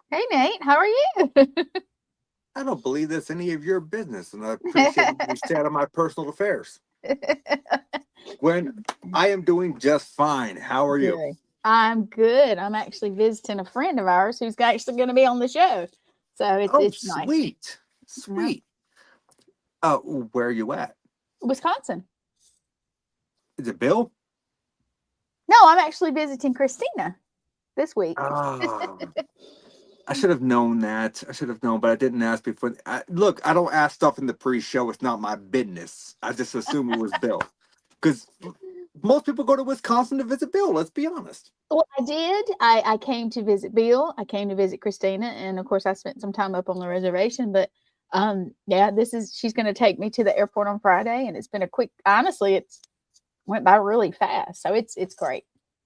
Hey Nate, how are you? I don't believe that's any of your business, and I appreciate you stay out of my personal affairs. Gwen, I am doing just fine. How are you? Good. I'm good. I'm actually visiting a friend of ours who's actually going to be on the show, so it's Oh, it's nice. sweet, Yeah. sweet. Where are you at? Wisconsin. Is it Bill? No, I'm actually visiting Kristina this week. Ah, I should have known that. I should have known, but I didn't ask before. Look, I don't ask stuff in the pre-show. It's not my business. I just assume it was Bill, because most people go to Wisconsin to visit Bill. Let's be honest. Well, I did. I came to visit Bill. I came to visit Christina, and of course, I spent some time up on the reservation. But yeah, she's going to take me to the airport on Friday, and it's been a quick. Honestly, it's went by really fast, so it's great.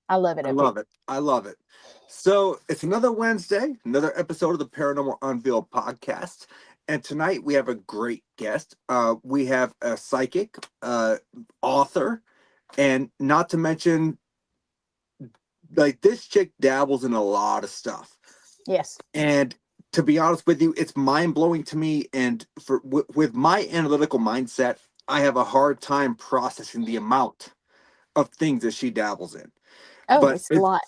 I love it I up here. love it. I love it. So it's another Wednesday, another episode of the Paranormal Unveiled podcast. And tonight we have a great guest. We have a psychic, author, and not to mention, like, this chick dabbles in a lot of stuff. Yes. And to be honest with you, it's mind blowing to me. And with my analytical mindset, I have a hard time processing the amount of things that she dabbles in. Oh, But it's a lot.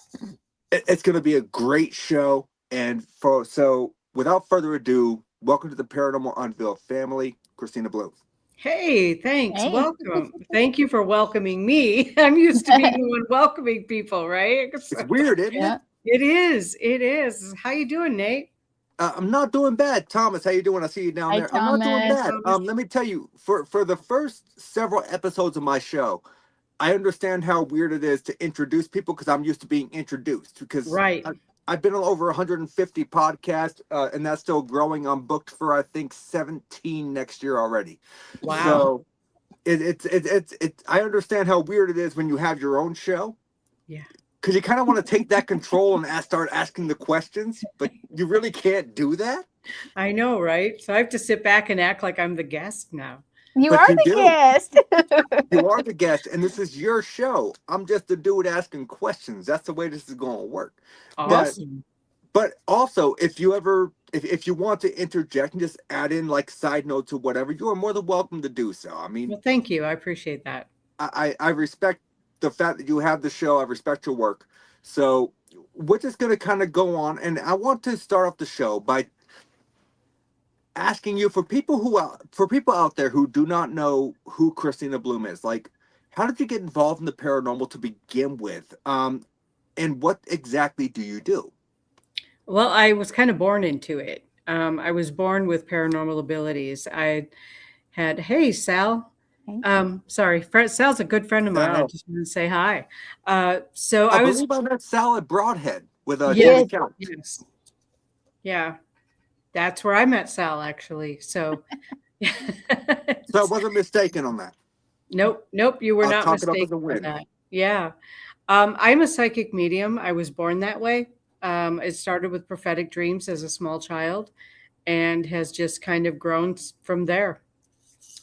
it's going to be a great show. And so without further ado, welcome to the Paranormal Unveiled family, Kristina Bloom. Hey, thanks. Hey. Welcome. Thank you for welcoming me. I'm used to being the one welcoming people, right? It's weird, isn't it? Yeah. It is. It is. How you doing, Nate? I'm not doing bad. Thomas, how you doing? I see you down Hey, there. I'm not doing Thomas. bad. Let me tell you, for the first several episodes of my show, I understand how weird it is to introduce people because I'm used to being introduced. Because Right. I've been on over 150 podcasts, and that's still growing. I'm booked for I think 17 next year already. Wow. So it's. I understand how weird it is when you have your own show. Yeah. Because you kind of want to take that control and start asking the questions, but you really can't do that. I know, right? So I have to sit back and act like I'm the guest now. You But are you the do. guest. You are the guest, and this is your show. I'm just the dude asking questions. That's the way this is going to work. Yeah. But Awesome. but also, if you ever if you want to interject and just add in like side notes or whatever, you are more than welcome to do so. I mean, Well, thank you. I appreciate that. I respect the fact that you have the show. I respect your work. So we're just going to kind of go on, and I want to start off the show by asking you for people out there who do not know who Kristina Bloom is. Like, how did you get involved in the paranormal to begin with? And what exactly do you do? Well, I was kind of born into it. I was born with paranormal abilities. I had, hey, Sal. Hey. Sorry, Sal's a good friend of mine. I Sal. just want to say hi. So I I was, believe I met Sal at Broadhead with Jimmy yes, Yes. Count. yes, yeah, that's where I met Sal actually. So, So I wasn't mistaken on that. nope, nope, you were I'll not chalk it up as mistaken a on win. that. Yeah, I'm a psychic medium. I was born that way. It started with prophetic dreams as a small child, and has just kind of grown from there.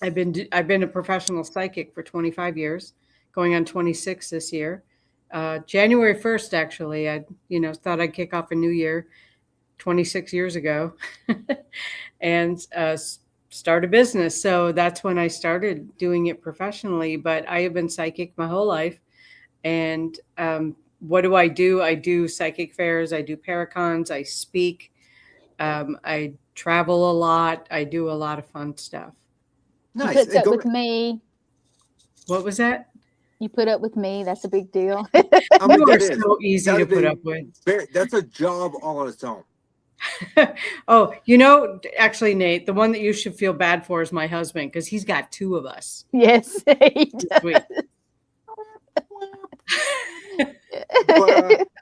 I've been a professional psychic for 25 years, going on 26 this year. January 1st, actually, I thought I'd kick off a new year 26 years ago, and start a business. So that's when I started doing it professionally. But I have been psychic my whole life, and what do? I do psychic fairs. I do paracons. I speak. I travel a lot. I do a lot of fun stuff. You Nice. put And up go. with me. What was that? You put up with me. That's a big deal. I You mean, are that is so easy that to is put a up with. that's a job all on its own. Oh, actually, Nate, the one that you should feel bad for is my husband because he's got two of us. Yes. He He's does. sweet.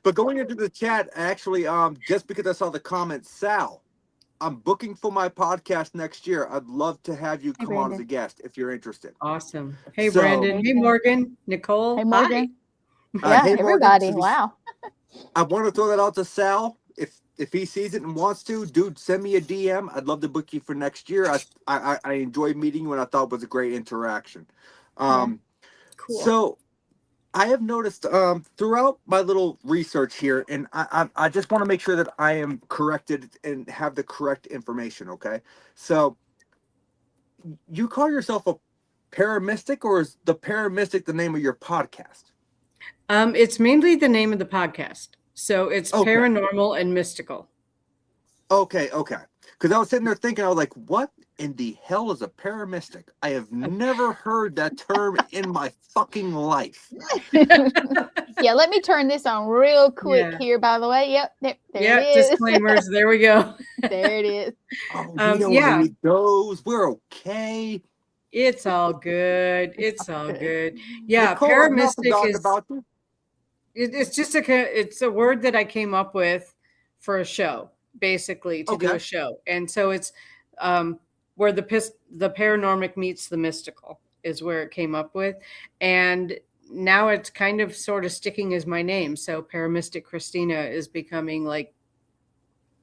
But going into the chat, actually, just because I saw the comment, Sal, I'm booking for my podcast next year. I'd love to have you Hey, come on as a Brandon. guest if you're interested. Awesome. Hey, So, Brandon. Hey, Hey, Brandon. Morgan. Hey, Nicole. Hi. Morgan. Yeah, hey Morgan, everybody. Wow. I want to throw that out to Sal. If he sees it and wants to, dude, send me a DM. I'd love to book you for next year. I enjoyed meeting you and I thought it was a great interaction. Yeah. Um, Cool. so I have noticed throughout my little research here, and I just want to make sure that I am corrected and have the correct information. Okay, so you call yourself a paramystic, or is the paramystic the name of your podcast? It's mainly the name of the podcast. So it's Okay, paranormal and mystical. okay. Because I was sitting there thinking, I was like, what in the hell is a paramystic? I have never heard that term in my fucking life. Yeah, let me turn this on real quick Yeah. here, by the way. Yep, there Yeah, it is. disclaimers. There we go. There it is. Oh, we don't Yeah, need those. We're okay. it's all good. It's all good. Yeah, Nicole, I've not paramystic forgotten is about you. it's just it's a word that I came up with for a show, basically to do Okay. a show, and so it's um, where the paranormic meets the mystical is where it came up with, and now it's kind of sort of sticking as my name. So Paramystic Kristina is becoming like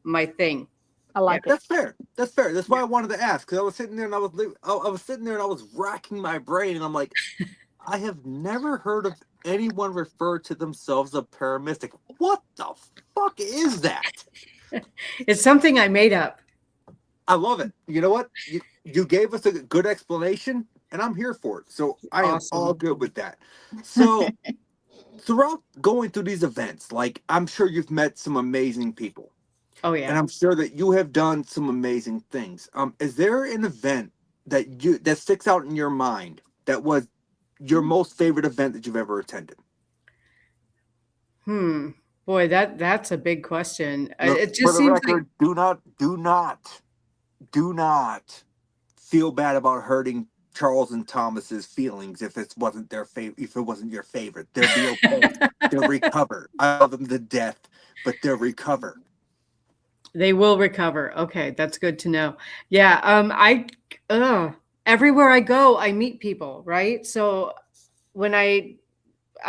my thing. I like it. That's fair. That's fair. That's why Yeah. I wanted to ask, because I was sitting there and I was sitting there and I was racking my brain, and I'm like, I have never heard of anyone refer to themselves a paramystic. What the fuck is that? It's something I made up. I love it. You know what? You gave us a good explanation, and I'm here for it. So I am all Awesome. good with that. So throughout going through these events, like I'm sure you've met some amazing people. Oh And yeah. I'm sure that you have done some amazing things. Is there an event that sticks out in your mind that was your most favorite event that you've ever attended? Hmm. Boy, that's a big question. Look, It for just the seems like record, do not feel bad about hurting Charles and Thomas's feelings if it wasn't their favorite. If it wasn't your favorite, they'll be okay. They'll recover. I love them to death, but they'll recover. they will recover. Okay, that's good to know. Yeah, everywhere I go, I meet people, right? So when I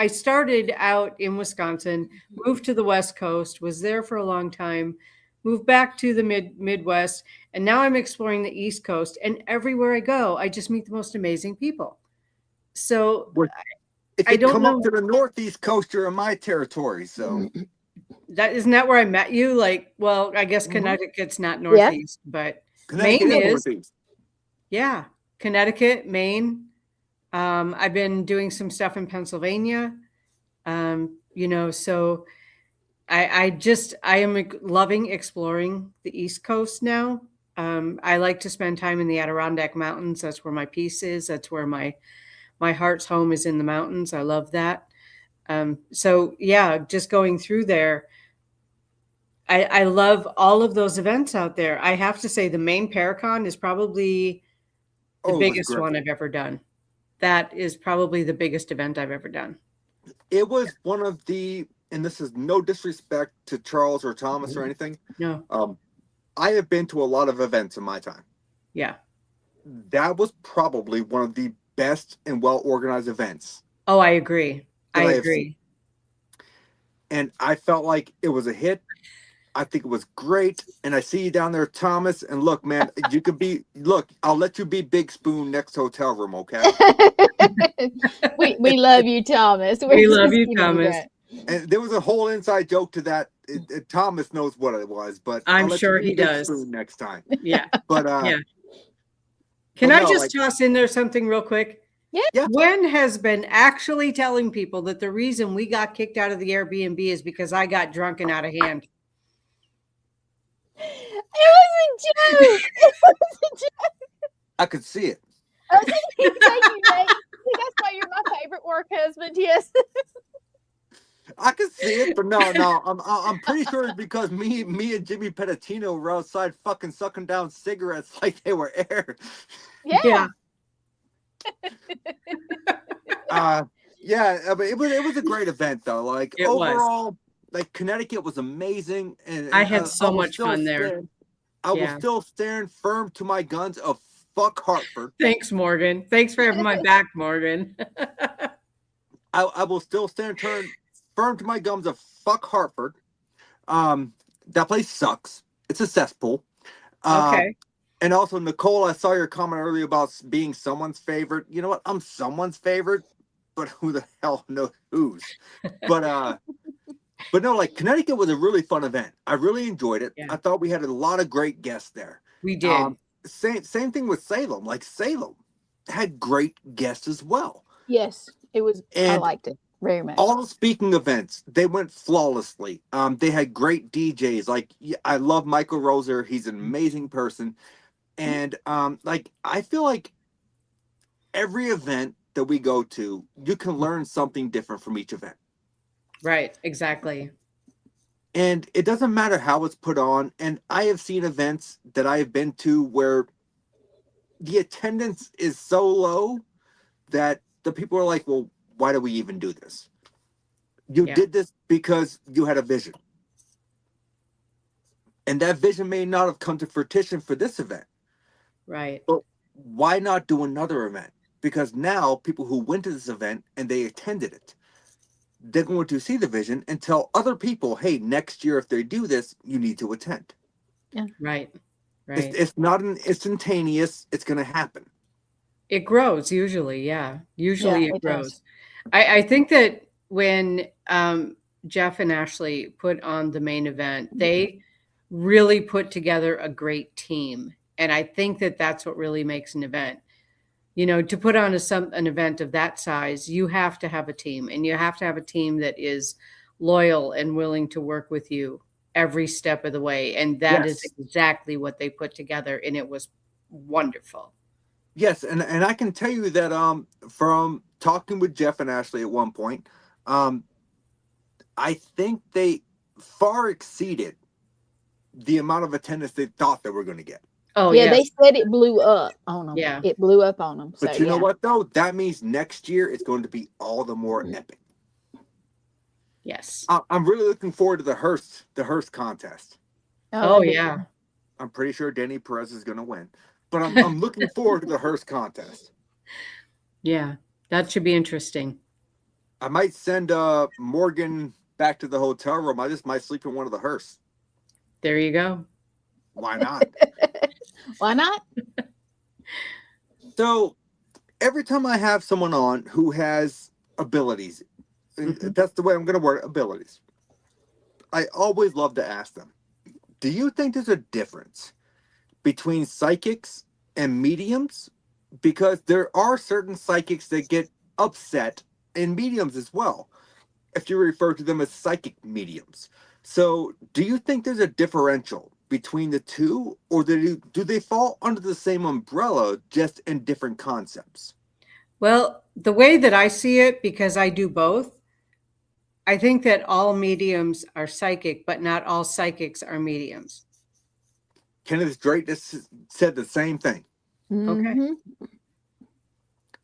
started out in Wisconsin, moved to the West Coast, was there for a long time, moved back to the Midwest, and now I'm exploring the East Coast. And everywhere I go, I just meet the most amazing people. So If I you don't come up know to the Northeast coast, you're in my territory. So that isn't that where I met you? Like, well, I guess Mhm. Connecticut's not Yeah. Northeast, but Connecticut Maine is is. Northeast. Yeah, Connecticut, Maine. I've been doing some stuff in Pennsylvania. So I am loving exploring the East Coast now. I like to spend time in the Adirondack Mountains. That's where my peace is. That's where my heart's home is, in the mountains. I love that. So yeah, just going through there. I love all of those events out there. I have to say the main Paracon is probably the Oh, it was biggest great. one I've ever done. That is probably the biggest event I've ever done. It was one of the, and this is no disrespect to Charles or Thomas or anything. No. I have been to a lot of events in my time. Yeah. That was probably one of the best and well organized events Oh, I agree. I that I have seen. agree. And I felt like it was a hit. I think it was great. And I see you down there, Thomas. And look, man, you could be, look, I'll let you be Big Spoon next hotel room, okay? we love you, Thomas. We're We love just you, giving Thomas. that. And there was a whole inside joke to that. Thomas knows what it was, but I'm I'll let sure you be he Big does. Spoon next time. Yeah. But Yeah. Can but I no, just like, toss in there something real quick? yeah. Gwen has been actually telling people that the reason we got kicked out of the Airbnb is because I got drunk and out of hand. It was a joke. It was a joke. I could see it. I was thinking, thank you, Nate. See, that's why you're my favorite work husband. Yes. I could see it, but no. I'm pretty sure it's because me and Jimmy Pettitino were outside fucking sucking down cigarettes like they were air. Yeah. Yeah, but it was a great event though. Like It was. overall, like Connecticut was amazing, and I had so much fun there. I will Yeah. still stand firm to my guns of fuck Hartford. Thanks, Morgan. Thanks for having my back, Morgan. I will still stand firm to my guns of fuck Hartford. That place sucks. It's a cesspool. Okay. And also, Nicole, I saw your comment earlier about being someone's favorite. You know what? I'm someone's favorite. but who the hell knows whose? But but no, like Connecticut was a really fun event. I really enjoyed it. Yeah, I thought we had a lot of great guests there. we did. Same thing with Salem. Like Salem had great guests as well. Yes, it was. I And liked it very much. all the speaking events, they went flawlessly. They had great DJs. Like I love Michael Roser. He's an amazing person. And like I feel like every event that we go to, you can learn something different from each event. Right, exactly. And it doesn't matter how it's put on. And I have seen events that I have been to where the attendance is so low that the people are like, well, why do we even do this? You did this because you had a vision. And that vision may not have come to fruition for this event. Right. But why not do another event? Because now people who went to this event and they attended it, they're going to see the vision and tell other people, hey, next year, if they do this, you need to attend. Yeah. Right. It's not an instantaneous, it's going to happen. It grows usually. Yeah. Usually it grows. Does. I think that when Jeff and Ashley put on the main event, they really put together a great team. And I think that that's what really makes an event. You know, to put on an event of that size, you have to have a team, and you have to have a team that is loyal and willing to work with you every step of the way. And that is exactly what they put together. And it was wonderful. Yes. And I can tell you that from talking with Jeff and Ashley at one point, I think they far exceeded the amount of attendance they thought they were going to get. Oh, yeah, they said it blew up on them. Yeah. It blew up on them. But so, you know what, though? That means next year it's going to be all the more epic. Yes. I'm really looking forward to the Hearst contest. Oh yeah. I'm pretty sure Danny Perez is going to win. But I'm looking forward to the Hearst contest. Yeah, that should be interesting. I might send Morgan back to the hotel room. I just might sleep in one of the Hearsts. There you go. Why not? Why not? So every time I have someone on who has abilities, and that's the way I'm going to word it, abilities, I always love to ask them, do you think there's a difference between psychics and mediums? Because there are certain psychics that get upset, and mediums as well, if you refer to them as psychic mediums. So do you think there's a differential between the two, or do they fall under the same umbrella, just in different concepts? Well, the way that I see it, because I do both, I think that all mediums are psychic, but not all psychics are mediums. Kenneth Drake said the same thing. Okay.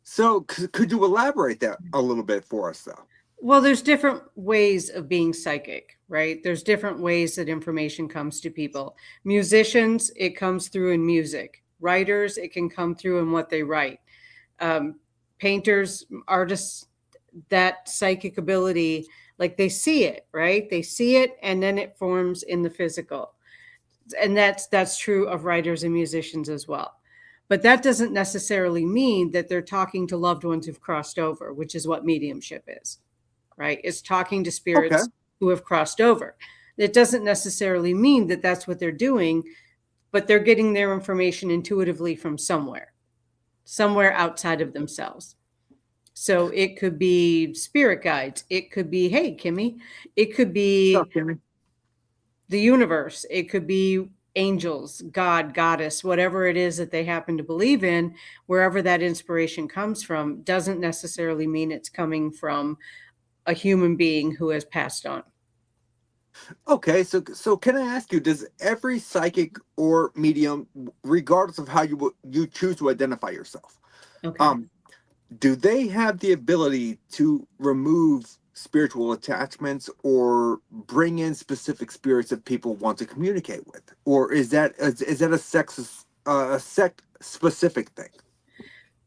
So could you elaborate that a little bit for us, though? Well, there's different ways of being psychic, right? There's different ways that information comes to people. Musicians, it comes through in music. Writers, it can come through in what they write. Painters, artists, that psychic ability, like they see it, right? They see it, and then it forms in the physical. And that's true of writers and musicians as well. But that doesn't necessarily mean that they're talking to loved ones who've crossed over, which is what mediumship is. Right? It's talking to spirits who have crossed over. It doesn't necessarily mean that that's what they're doing, but they're getting their information intuitively from somewhere outside of themselves. So it could be spirit guides. It could be, hey, Kimmy. It could be the universe. It could be angels, God, goddess, whatever it is that they happen to believe in. Wherever that inspiration comes from doesn't necessarily mean it's coming from a human being who has passed on. Okay, so can I ask you, does every psychic or medium, regardless of how you choose to identify yourself, do they have the ability to remove spiritual attachments or bring in specific spirits that people want to communicate with, or is that a sect specific thing?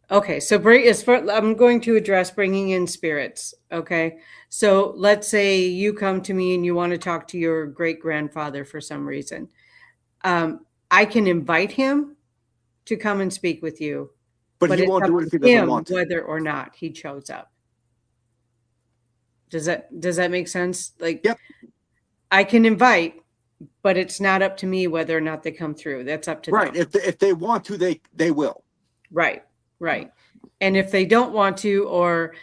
Okay, so I'm going to address bringing in spirits. Okay, so let's say you come to me and you want to talk to your great-grandfather for some reason. I can invite him to come and speak with you, but he won't do it if he doesn't want to. Whether or not he shows up. Does that make sense? Like, Yep. I can invite, but it's not up to me whether or not they come through. That's up to Right. them. If they want to, they will. Right. And if they don't want to, or,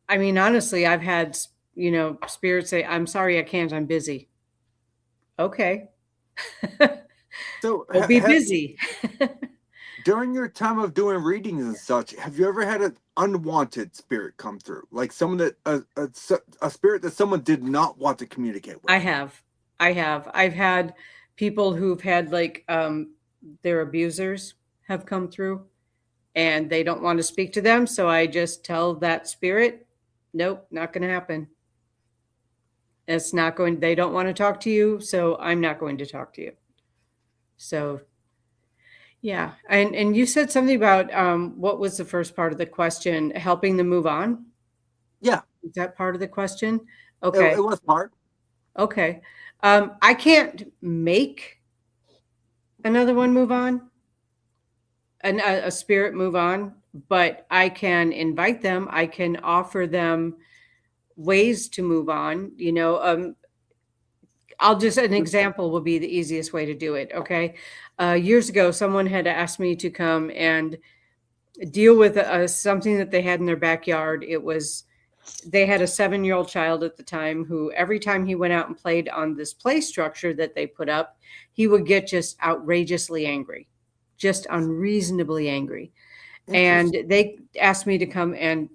I mean, honestly, I've had, spirits say, I'm sorry, I can't, I'm busy. Okay. So Well, be busy. during your time of doing readings and such, have you ever had an unwanted spirit come through? Like someone that a spirit that someone did not want to communicate with? I have. I've had people who've had like their abusers have come through and they don't want to speak to them. So I just tell that spirit, nope, not going to happen. It's not going, they don't want to talk to you. So I'm not going to talk to you. So yeah. And you said something about what was the first part of the question? Helping them move on? Yeah. Is that part of the question? Okay. It was part. Okay. I can't make another one move on, a spirit move on, but I can invite them. I can offer them ways to move on. An example will be the easiest way to do it. Okay. Years ago, someone had asked me to come and deal with something that they had in their backyard. They had a 7-year-old child at the time who every time he went out and played on this play structure that they put up, he would get just outrageously angry, just unreasonably angry. And they asked me to come and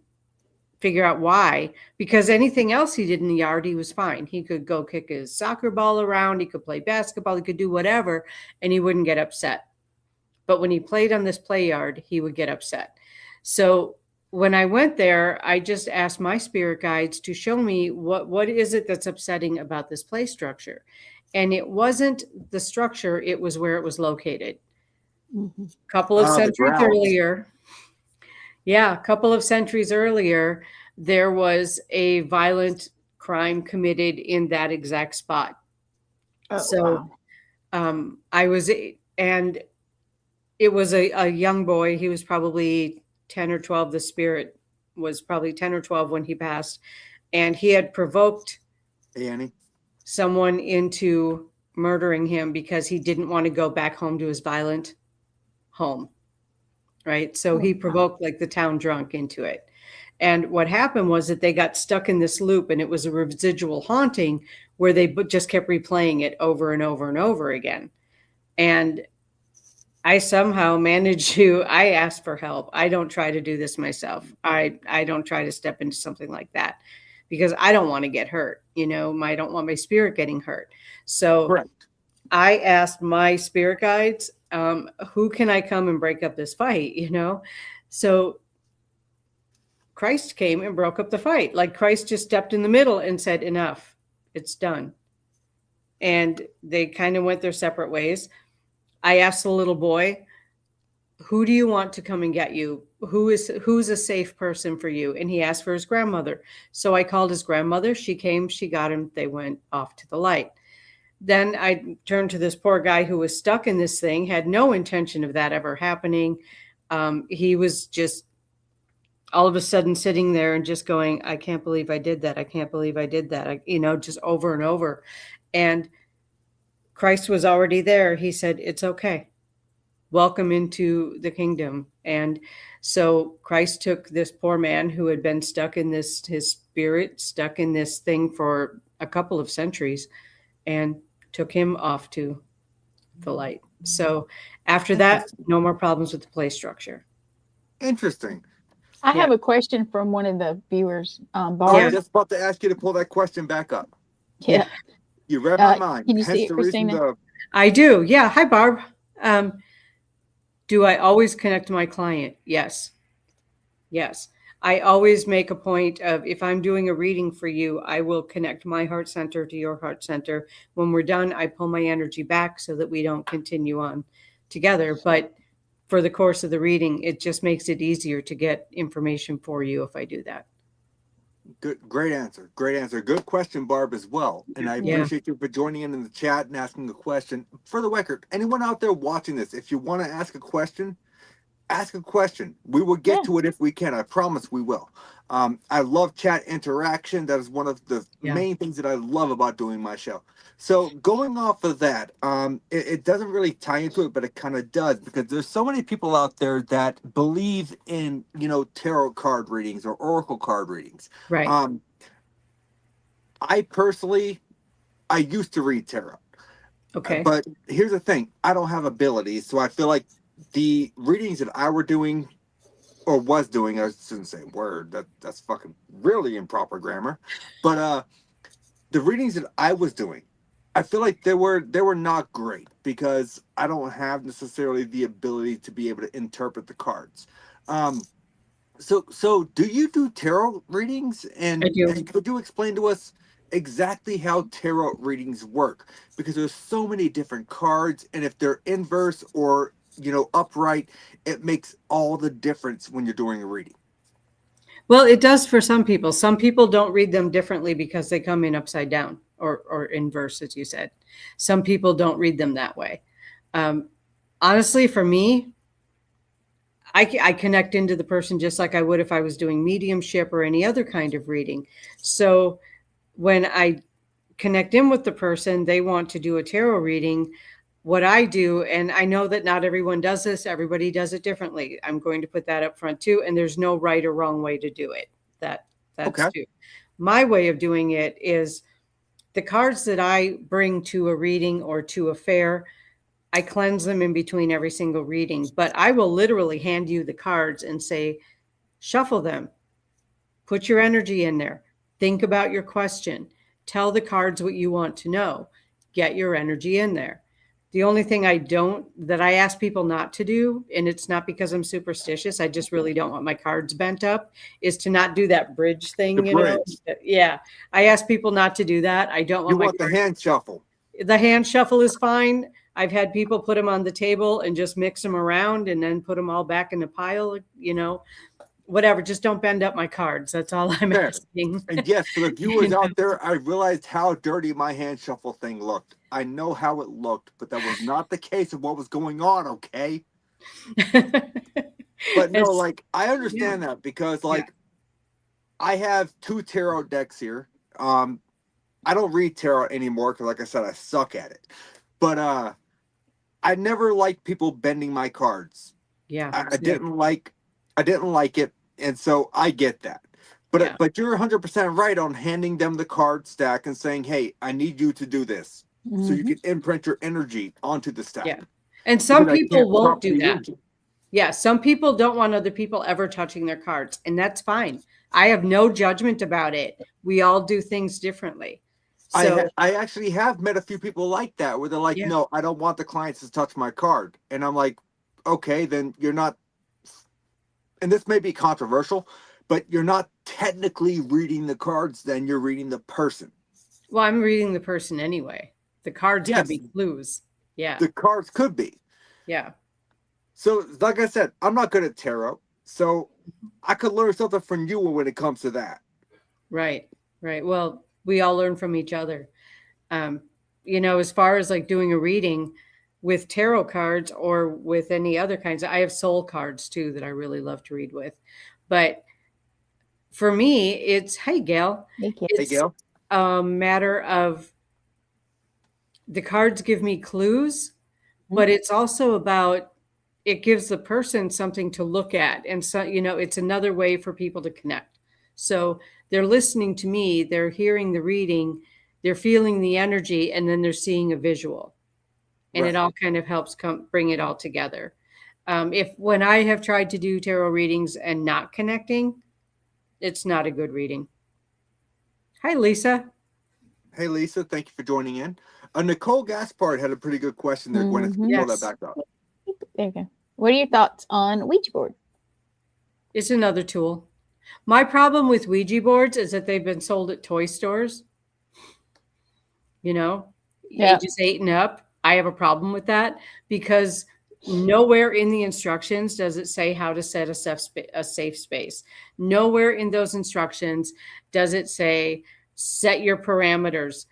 figure out why, because anything else he did in the yard, he was fine. He could go kick his soccer ball around. He could play basketball. He could do whatever, and he wouldn't get upset. But when he played on this play yard, he would get upset. So when I went there, I just asked my spirit guides to show me what is it that's upsetting about this play structure. And it wasn't the structure, it was where it was located. Mm-hmm. A couple of centuries earlier, there was a violent crime committed in that exact spot. And it was a young boy. He was probably 10 or 12. The spirit was probably 10 or 12 when he passed. And he had provoked someone into murdering him because he didn't want to go back home to his violent home. Right. So he provoked like the town drunk into it. And what happened was that they got stuck in this loop, and it was a residual haunting where they just kept replaying it over and over and over again. And I somehow managed I asked for help. I don't try to do this myself. I don't try to step into something like that because I don't want to get hurt. I don't want my spirit getting hurt. So Correct. I asked my spirit guides, who can I come and break up this fight? So Christ came and broke up the fight. Like Christ just stepped in the middle and said, enough, it's done. And they kind of went their separate ways. I asked the little boy, who do you want to come and get you? Who's a safe person for you? And he asked for his grandmother. So I called his grandmother. She came, she got him. They went off to the light. Then I turned to this poor guy who was stuck in this thing, had no intention of that ever happening. He was just all of a sudden sitting there and just going, I can't believe I did that. I can't believe I did that. Just over and over. And Christ was already there. He said, it's okay. Welcome into the kingdom. And so Christ took this poor man who had been stuck in his spirit, stuck in this thing for a couple of centuries, and took him off to the light. So after that, no more problems with the play structure. Interesting. I have a question from one of the viewers. I was just about to ask you to pull that question back up. Yeah. You read my mind. Can you see it, Kristina? I do. Yeah. Hi, Barb. Do I always connect to my client? Yes. I always make a point of, if I'm doing a reading for you, I will connect my heart center to your heart center. When we're done, I pull my energy back so that we don't continue on together. But for the course of the reading, it just makes it easier to get information for you if I do that. Good, great answer. Good question, Barb, as well. And I appreciate you for joining in the chat and asking a question. For the record, anyone out there watching this, if you want to ask a question, ask a question. We will get to it if we can. I promise we will. I love chat interaction. That is one of the main things that I love about doing my show. So going off of that, it doesn't really tie into it, but it kind of does, because there's so many people out there that believe in, tarot card readings or oracle card readings. Right. I used to read tarot. Okay. But here's the thing. I don't have abilities, so I feel like the readings that I was doing, I shouldn't say word, that's fucking really improper grammar. But the readings that I was doing, I feel like they were not great, because I don't have necessarily the ability to be able to interpret the cards. So do you do tarot readings? And I do. could you explain to us exactly how tarot readings work? Because there's so many different cards, and if they're inverse or upright, it makes all the difference when you're doing a reading. Well, it does for some people. Some people don't read them differently because they come in upside down or inverse, as you said. Some people don't read them that way. Honestly, for me, I connect into the person just like I would if I was doing mediumship or any other kind of reading. So when I connect in with the person, they want to do a tarot reading. What I do, and I know that not everyone does this, everybody does it differently. I'm going to put that up front too. And there's no right or wrong way to do it. That's okay. Too. My way of doing it is the cards that I bring to a reading or to a fair, I cleanse them in between every single reading, but I will literally hand you the cards and say, shuffle them, put your energy in there, think about your question, tell the cards what you want to know, get your energy in there. The only thing that I ask people not to do, and it's not because I'm superstitious, I just really don't want my cards bent up, is to not do that bridge thing. The bridge. Yeah. I ask people not to do that. I don't want You want the hand shuffle. The hand shuffle is fine. I've had people put them on the table and just mix them around and then put them all back in a pile, whatever. Just don't bend up my cards. That's all I'm asking. And yes, for the viewers out there, I realized how dirty my hand shuffle thing looked. I know how it looked, but that was not the case of what was going on, okay? But no, I understand that, because I have 2 tarot decks here. I don't read tarot anymore because, like I said, I suck at it. But I never liked people bending my cards. Yeah, I didn't like it, and so I get that. But you're 100% right on handing them the card stack and saying, "Hey, I need you to do this," so you can imprint your energy onto the stack. Yeah, and some people won't do that. Yeah, some people don't want other people ever touching their cards, and that's fine. I have no judgment about it. We all do things differently. So, I actually have met a few people like that, where they're like, no, I don't want the clients to touch my card. And I'm like, okay, then you're not, and this may be controversial, but you're not technically reading the cards, then you're reading the person. Well, I'm reading the person anyway. The cards could be clues. Yeah. The cards could be. Yeah. So, like I said, I'm not good at tarot, so I could learn something from you when it comes to that. Right. Well, we all learn from each other. As far as doing a reading with tarot cards or with any other kinds, I have soul cards too that I really love to read with. But for me, it's, hey, Gail. Thank you. It's a matter of the cards give me clues, but it's also about, it gives the person something to look at. And so, it's another way for people to connect. So they're listening to me, they're hearing the reading, they're feeling the energy, and then they're seeing a visual. And it all kind of helps bring it all together. When I have tried to do tarot readings and not connecting, it's not a good reading. Hi, Lisa. Hey, Lisa, thank you for joining in. Nicole Gaspard had a pretty good question there, Gwen, if you pull that back up. There you go. What are your thoughts on Ouija board? It's another tool. My problem with Ouija boards is that they've been sold at toy stores. Ages 8 and up. I have a problem with that because nowhere in the instructions does it say how to set a safe space. Nowhere in those instructions does it say set your parameters,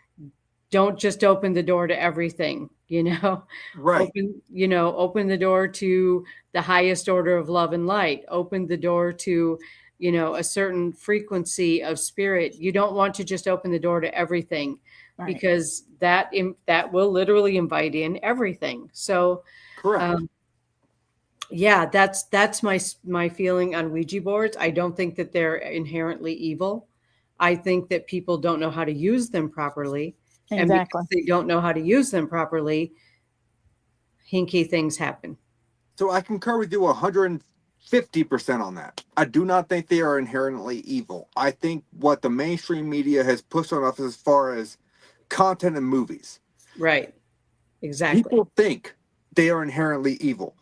don't just open the door to everything, Right. open the door to the highest order of love and light, open the door to, a certain frequency of spirit. You don't want to just open the door to everything, Right. because that will literally invite in everything. So, Correct. yeah, that's my feeling on Ouija boards. I don't think that they're inherently evil. I think that people don't know how to use them properly. And Exactly. because they don't know how to use them properly, hinky things happen. So I concur with you 150% on that. I do not think they are inherently evil. I think what the mainstream media has pushed on us as far as content and movies. Right. Exactly. People think they are inherently evil.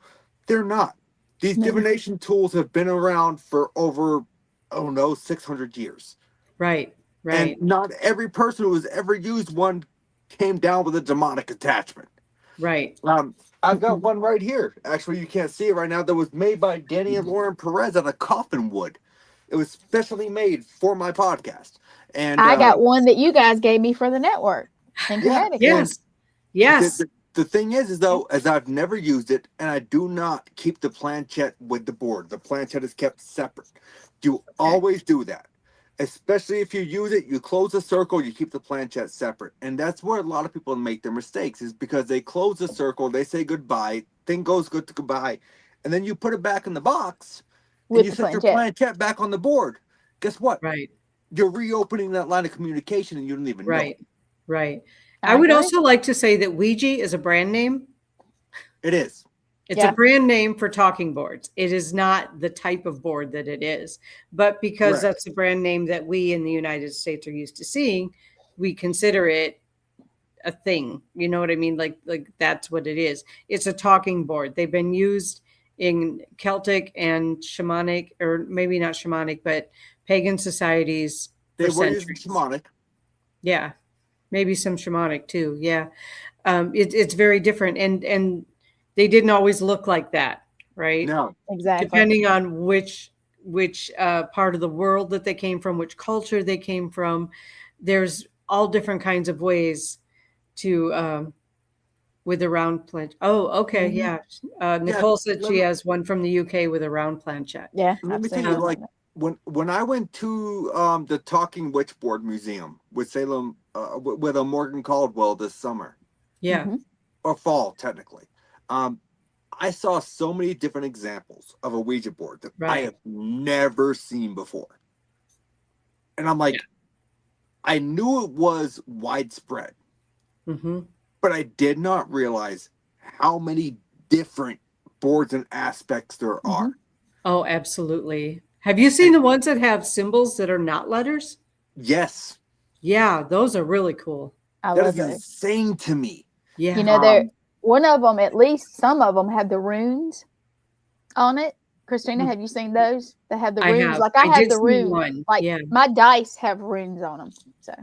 They're not. These No. divination tools have been around for over, 600 years. Right. And Right. not every person who has ever used one came down with a demonic attachment. Right. I've got one right here. Actually, you can't see it right now. That was made by Danny and Lauren Perez out of coffin wood. It was specially made for my podcast. And I got one that you guys gave me for the network in Connecticut. Yes. Yes. The thing is though, as I've never used it, and I do not keep the planchette with the board. The planchette is kept separate. You always do that. Especially if you use it, you close the circle, you keep the planchette separate. And that's where a lot of people make their mistakes, is because they close the circle, they say goodbye, thing goes good to goodbye, and then you put it back in the box, and you set your planchette back on the board. Guess what? Right. You're reopening that line of communication and you don't even know. Right. Right. I would also like to say that Ouija is a brand name. It is. It's a brand name for talking boards. It is not the type of board that it is. But because that's the brand name that we in the United States are used to seeing, we consider it a thing. You know what I mean? Like that's what it is. It's a talking board. They've been used in Celtic and shamanic, or maybe not shamanic, but pagan societies. They were using shamanic. Yeah. Maybe some shamanic too. Yeah. It's very different. And they didn't always look like that, right? No. Exactly. Depending on which part of the world that they came from, which culture they came from, there's all different kinds of ways to with a round planchette. Oh, okay, yeah. Nicole said she has one from the UK with a round planchette. Yeah. Let me tell you, like when I went to the Talking Witchboard Museum with Salem, with a Morgan Caldwell this summer. Yeah. Or fall, technically. I saw so many different examples of a Ouija board that I have never seen before. And I'm like, I knew it was widespread, but I did not realize how many different boards and aspects there are. Oh, absolutely. Have you seen the ones that have symbols that are not letters? Yes. Yeah, those are really cool. That is insane to me. Yeah. You know, one of them, at least some of them, have the runes on it. Kristina, have you seen those that have the runes? Have. Like I have the runes. One. Like my dice have runes on them. So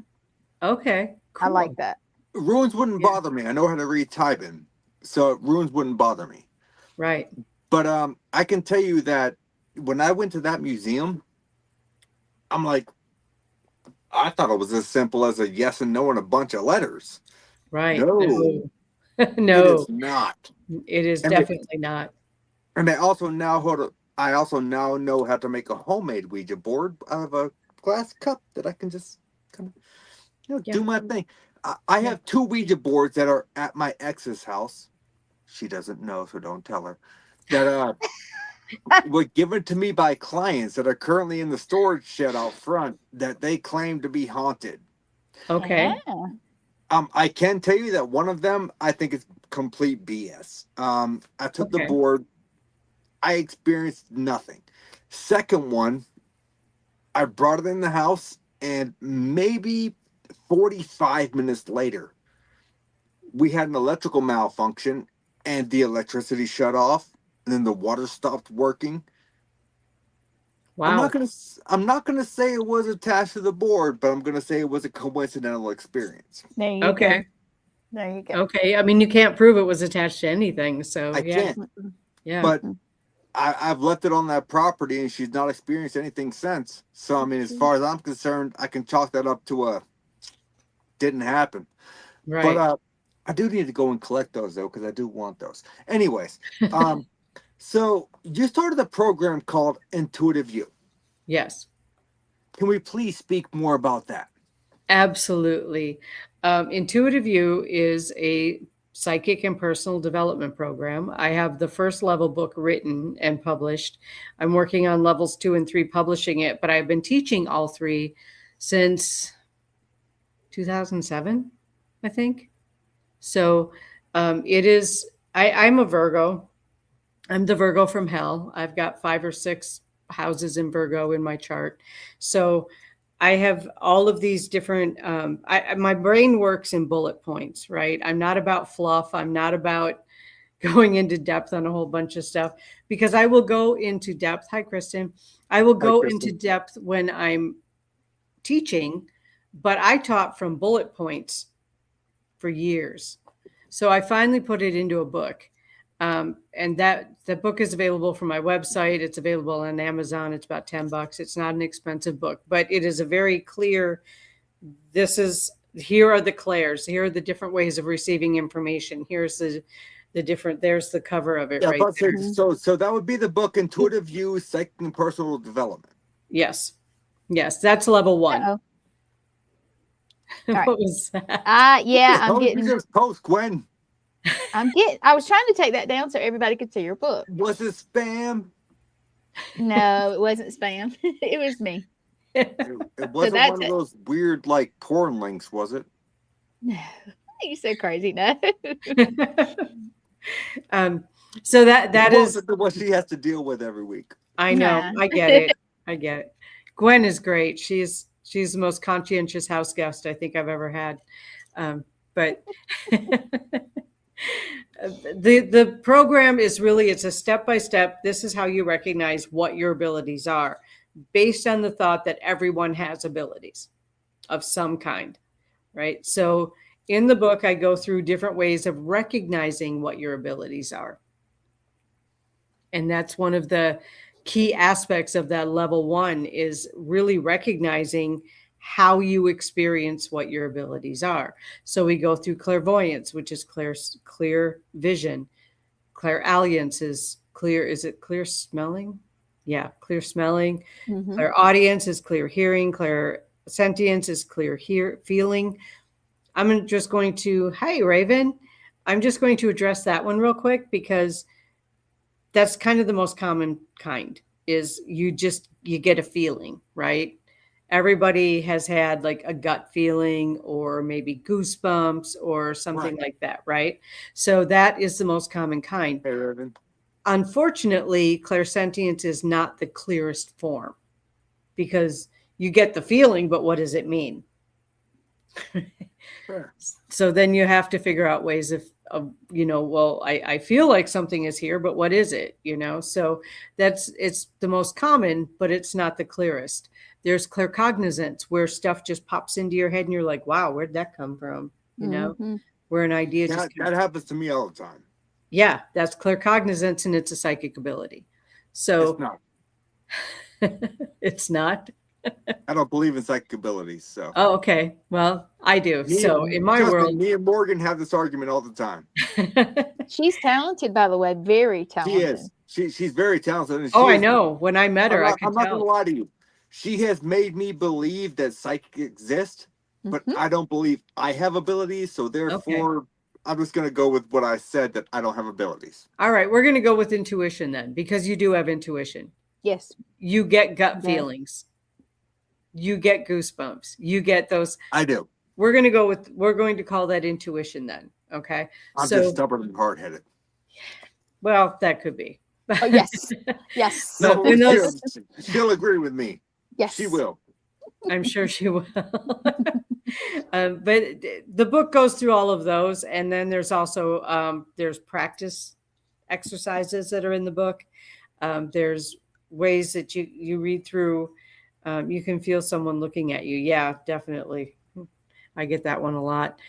okay, cool. I like that. Runes wouldn't bother me. I know how to read Tybin, so runes wouldn't bother me. Right. But I can tell you that when I went to that museum, I'm like, I thought it was as simple as a yes and no and a bunch of letters. Right. No. No. It is not. It is definitely not. And I also now know how to make a homemade Ouija board out of a glass cup that I can just kind of do my thing. I have 2 Ouija boards that are at my ex's house. She doesn't know, so don't tell her. That were given to me by clients that are currently in the storage shed out front that they claim to be haunted. Okay. I can tell you that one of them I think is complete BS. I took the board. I experienced nothing. Second one, I brought it in the house, and maybe 45 minutes later, we had an electrical malfunction, and the electricity shut off, and then the water stopped working. Wow. I'm not gonna say it was attached to the board, but I'm gonna say it was a coincidental experience. There you go. There you go. Okay. I mean, you can't prove it was attached to anything, so I can't. Yeah. But I've left it on that property, and she's not experienced anything since. So I mean, as far as I'm concerned, I can chalk that up to a didn't happen. Right. But I do need to go and collect those though, because I do want those. Anyways, so you started a program called Intuitive You. Yes. Can we please speak more about that? Absolutely. Intuitive You is a psychic and personal development program. I have the first level book written and published. I'm working on levels 2 and 3 publishing it, but I've been teaching all 3 since 2007, I think. So it is, I'm a Virgo. I'm the Virgo from hell. I've got 5 or 6 houses in Virgo in my chart. So I have all of these different, my brain works in bullet points, right? I'm not about fluff. I'm not about going into depth on a whole bunch of stuff, because I will go into depth. Hi, Kristen. I will go into depth when I'm teaching, but I taught from bullet points for years. So I finally put it into a book. And that the book is available from my website. It's available on Amazon. It's about $10. It's not an expensive book, but it is a very clear, here are the clairs. Here are the different ways of receiving information. Here's the different, there's the cover of it. Yeah, right there. so that would be the book Intuitive You, Psychic and Personal Development. Yes. Yes. That's level 1. Uh-oh. What was that? Yeah, I'm getting. You just post, Gwen. I was trying to take that down so everybody could see your book. Was it spam? No, it wasn't spam. It was me. It wasn't one of those weird like porn links, was it? No, you so crazy. No. So that is what she has to deal with every week. I know. Nah. I get it. Gwen is great. She's the most conscientious house guest I think I've ever had. But the program is really, it's a step-by-step. This is how you recognize what your abilities are, based on the thought that everyone has abilities of some kind, right? So in the book, I go through different ways of recognizing what your abilities are. And that's one of the key aspects of that level 1, is really recognizing how you experience what your abilities are. So we go through clairvoyance, which is clear vision. Clairaudience is clear smelling? Yeah, clear smelling. Mm-hmm. Clairaudience is clear hearing. Clairsentience is clear feeling. I'm just going to, hi, Raven. I'm just going to address that one real quick, because that's kind of the most common kind, is you get a feeling, right? Everybody has had like a gut feeling, or maybe goosebumps or something like that, right? So that is the most common kind. Hey, Raven. Unfortunately, clairsentience is not the clearest form, because you get the feeling, but what does it mean? Sure. So then you have to figure out ways of well, I feel like something is here, but what is it? So it's the most common, but it's not the clearest. There's claircognizance, where stuff just pops into your head and you're like, wow, where'd that come from? Mm-hmm. Where an idea that happens to me all the time. Yeah, that's claircognizance, and it's a psychic ability. So it's not. It's not. I don't believe in psychic abilities. So. Oh, okay. Well, I do. In my world, me and Morgan have this argument all the time. She's talented, by the way, very talented. She is. She's very talented. I know. When I met her, I'm not gonna lie to you. She has made me believe that psychic exists, but I don't believe I have abilities. So therefore, I'm just going to go with what I said, that I don't have abilities. All right. We're going to go with intuition then, because you do have intuition. Yes. You get gut feelings. You get goosebumps. You get those. I do. We're going to call that intuition then. Okay. I'm just stubborn and hard-headed. Well, that could be. Oh, yes. Yes. No, she'll agree with me. Yes. She will. I'm sure she will. But the book goes through all of those. And then there's also, there's practice exercises that are in the book. There's ways that you read through. You can feel someone looking at you. Yeah, definitely. I get that one a lot.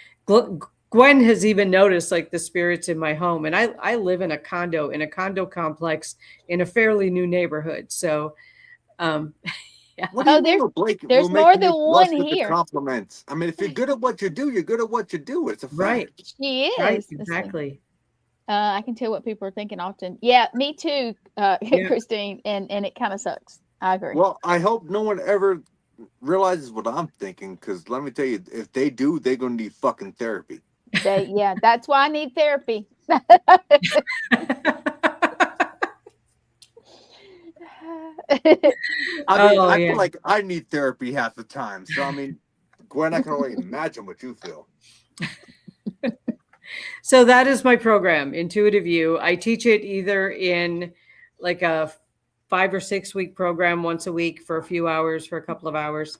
Gwen has even noticed like the spirits in my home. And I live in a condo complex in a fairly new neighborhood. So Yeah. What do you Oh, mean there's we're more making than you blush one with the here. compliments? I mean, if you're good at what you do, you're good at what you do. It's a fact. Right. She is. Right. Let's see. Exactly. I can tell what people are thinking often. Yeah, me too, Yeah. Christine, and it kind of sucks. I agree. Well, I hope no one ever realizes what I'm thinking, because let me tell you, if they do, they're gonna need fucking therapy. That's why I need therapy. I mean, Oh, I yeah. feel like I need therapy half the time. So I mean, Gwen, I can only imagine what you feel. So that is my program, Intuitive You. I teach it either in like a 5 or 6 week program once a week for a few hours, for a couple of hours,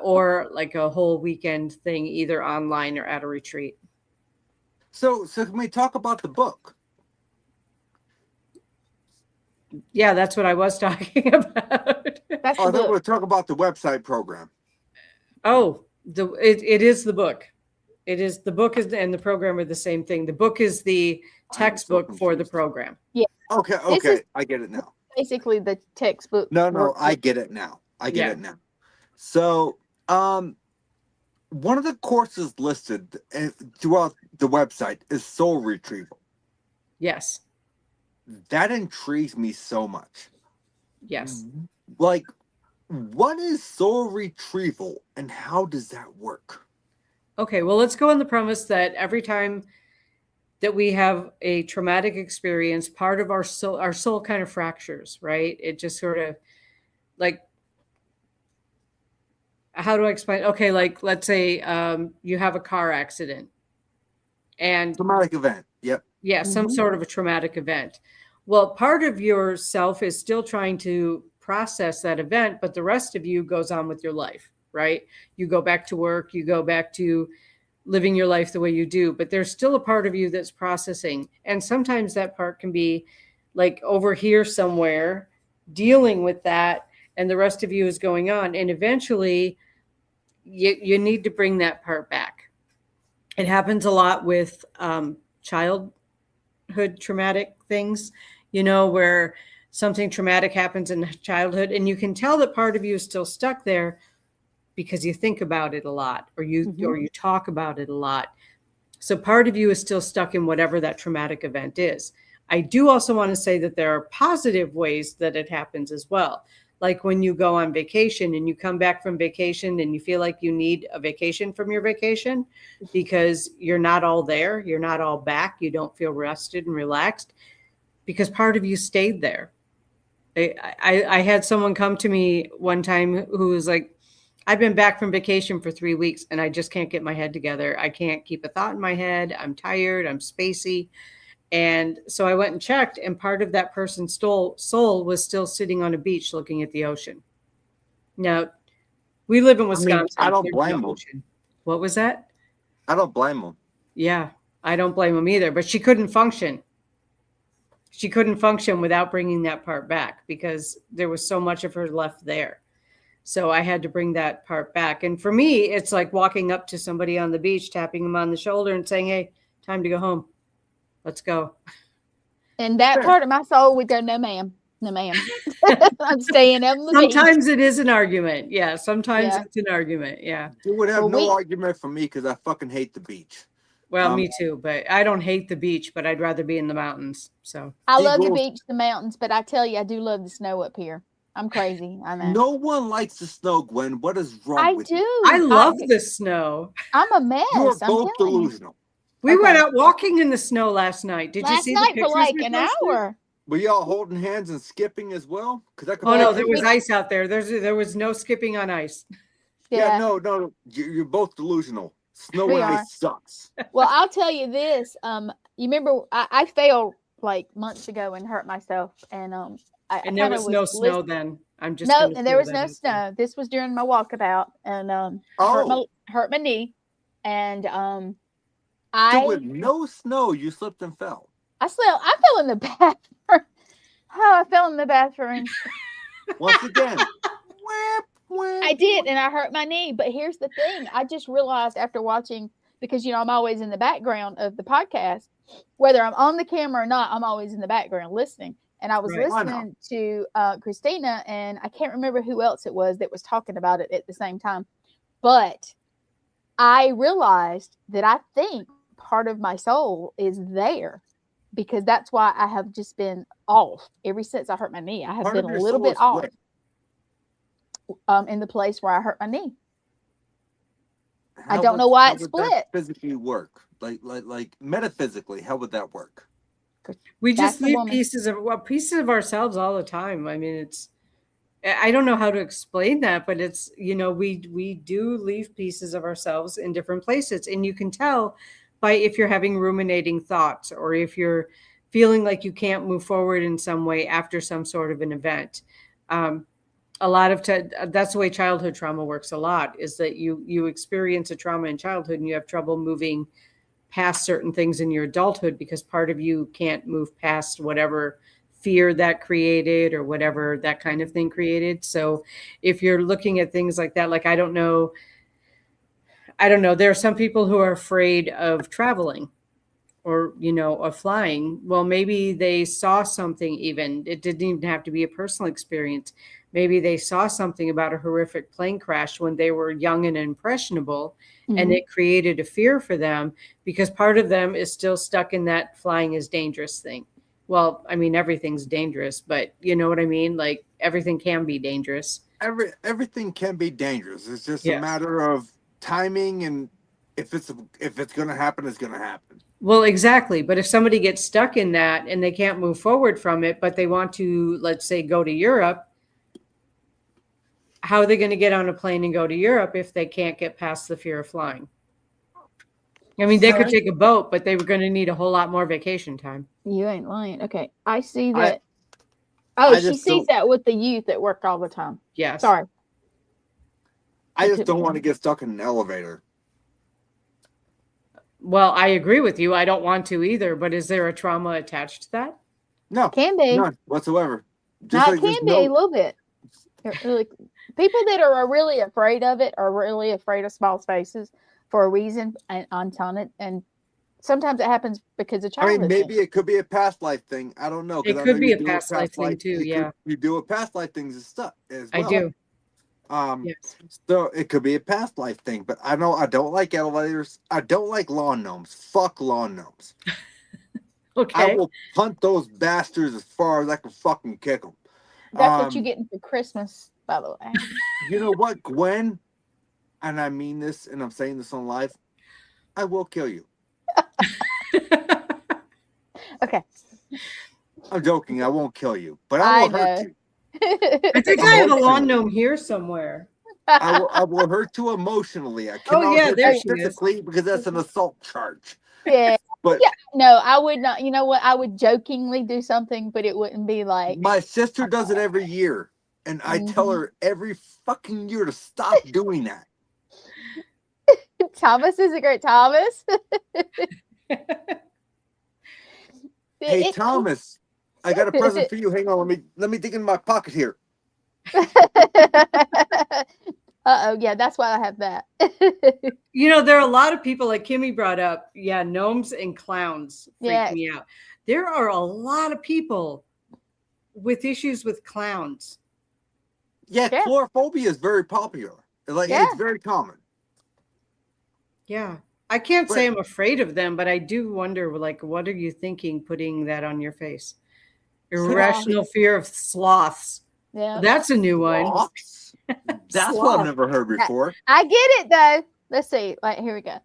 or like a whole weekend thing, either online or at a retreat. So can we talk about the book? Yeah, that's what I was talking about. That's Oh, the then book. we'll talk about the website program. Oh, it is the book. It is the book and the program are the same thing. The book is the textbook for the program. Yeah. Okay, This is I get it now. basically the textbook. No, I get it now. I get Yeah. it now. So, one of the courses listed throughout the website is soul retrieval. Yes. That intrigues me so much. Yes. Like, what is soul retrieval and how does that work? Okay, well, let's go on the premise that every time that we have a traumatic experience, part of our soul kind of fractures, right? It just sort of like, how do I explain? Okay, like let's say you have a car accident and Traumatic event. Yep. yeah, some sort of a traumatic event. Well, part of yourself is still trying to process that event, but the rest of you goes on with your life, right? You go back to work, you go back to living your life the way you do, but there's still a part of you that's processing. And sometimes that part can be like over here somewhere dealing with that, and the rest of you is going on. And eventually you need to bring that part back. It happens a lot with childhood traumatic things, where something traumatic happens in childhood and you can tell that part of you is still stuck there because you think about it a lot or you talk about it a lot. So part of you is still stuck in whatever that traumatic event is. I do also want to say that there are positive ways that it happens as well. Like when you go on vacation and you come back from vacation and you feel like you need a vacation from your vacation because you're not all there, you're not all back, you don't feel rested and relaxed because part of you stayed there. I had someone come to me one time who was like, I've been back from vacation for 3 weeks and I just can't get my head together. I can't keep a thought in my head. I'm tired. I'm spacey. And so I went and checked, and part of that person's soul was still sitting on a beach looking at the ocean. Now, we live in Wisconsin. I don't blame them. What was that? I don't blame them. Yeah, I don't blame them either. But she couldn't function. She couldn't function without bringing that part back because there was so much of her left there. So I had to bring that part back. And for me, it's like walking up to somebody on the beach, tapping them on the shoulder and saying, hey, time to go home. Let's go. And that part of my soul would go, no, ma'am. No, ma'am. I'm staying on the beach. Sometimes it is an argument. Yeah. Sometimes it's an argument. Yeah. You would have no argument for me because I fucking hate the beach. Well, me too, but I don't hate the beach, but I'd rather be in the mountains. So I love the beach, the mountains, but I tell you, I do love the snow up here. I'm crazy. I know. No one likes the snow, Gwen. What is wrong with you? I love the snow. I'm a mess. You're both delusional. We went out walking in the snow last night. Did you see the pictures? Last night for like an hour. Were y'all holding hands and skipping as well? Oh no, there was ice out there. There was no skipping on ice. Yeah, no. You're both delusional. Snow and ice sucks. Well, I'll tell you this. You remember I fell like months ago and hurt myself, and and there was no snow then. I'm just and there was no snow. This was during my walkabout, and hurt my knee, and So with no snow, you slipped and fell. I fell in the bathroom. I fell in the bathroom. Once again. I did, and I hurt my knee. But here's the thing. I just realized after watching, because, I'm always in the background of the podcast, whether I'm on the camera or not, I'm always in the background listening. And I was Right. listening to Kristina, and I can't remember who else it was that was talking about it at the same time. But I realized that I think part of my soul is there, because that's why I have just been off ever since I hurt my knee. I have Part been of a your little soul bit is off what? in the place where I hurt my knee. I How don't know why how it would that split. physically work? Like metaphysically, how would that work? We That's just the leave woman. pieces of ourselves all the time. I mean, I don't know how to explain that, but it's, we do leave pieces of ourselves in different places. And you can tell by if you're having ruminating thoughts, or if you're feeling like you can't move forward in some way after some sort of an event. A lot of that's the way childhood trauma works a lot, is that you experience a trauma in childhood and you have trouble moving past certain things in your adulthood because part of you can't move past whatever fear that created or whatever that kind of thing created. So if you're looking at things like that, like, I don't know, there are some people who are afraid of traveling, or of flying. Well, maybe they saw something. Even it didn't even have to be a personal experience. Maybe they saw something about a horrific plane crash when they were young and impressionable, and it created a fear for them, because part of them is still stuck in that flying is dangerous thing. Well, I mean, everything's dangerous, but you know what I mean? Like, everything can be dangerous. Everything can be dangerous. It's just a Yes. matter of timing, and if it's going to happen, it's going to happen. Well, exactly. But if somebody gets stuck in that and they can't move forward from it, but they want to, let's say, go to Europe, how are they going to get on a plane and go to Europe if they can't get past the fear of flying? I mean, they could take a boat, but they were going to need a whole lot more vacation time. You ain't lying. Okay. I see I- that. I She just sees don't- that with the youth at work all the time. Yes. Sorry. I just don't want to get stuck in an elevator. Well, I agree with you. I don't want to either, but is there a trauma attached to that? No, Can be. none whatsoever. Now, like it can there's be a little bit. Like, people that are really afraid of it are really afraid of small spaces for a reason, and on it. And sometimes it happens because of I mean, childhood. maybe it could be a past life thing. I don't know. 'Cause It I could know be you a do past life thing too. Yeah, you do a past life things and stuff as well. I do. Yes. So it could be a past life thing, but I know I don't like elevators. I don't like lawn gnomes. Fuck lawn gnomes. Okay. I will punt those bastards as far as I can fucking kick them. That's what you're getting for Christmas, by the way. You know what, Gwen? And I mean this, and I'm saying this on live. I will kill you. Okay. I'm joking. I won't kill you, but I will hurt you. I think I have a lawn gnome here somewhere. I will hurt you emotionally. I cannot hurt there you she is. physically because that's an assault charge. Yeah. But yeah, no, I would not. You know what? I would jokingly do something, but it wouldn't be like. My sister does it every year, and I tell her every fucking year to stop doing that. Thomas is a great Thomas. Hey, Thomas, I got a present for you. Hang on, let me dig in my pocket here. Yeah, that's why I have that. There are a lot of people, like Kimmy brought up, gnomes and clowns freak me out. There are a lot of people with issues with clowns. Yeah, chlorophobia is very popular. It's very common. Yeah. I can't say I'm afraid of them, but I do wonder, like, what are you thinking putting that on your face? Irrational fear of sloths. Yeah. That's a new one. Sloths? That's what I've never heard before. I get it, though. Let's see. Here we go.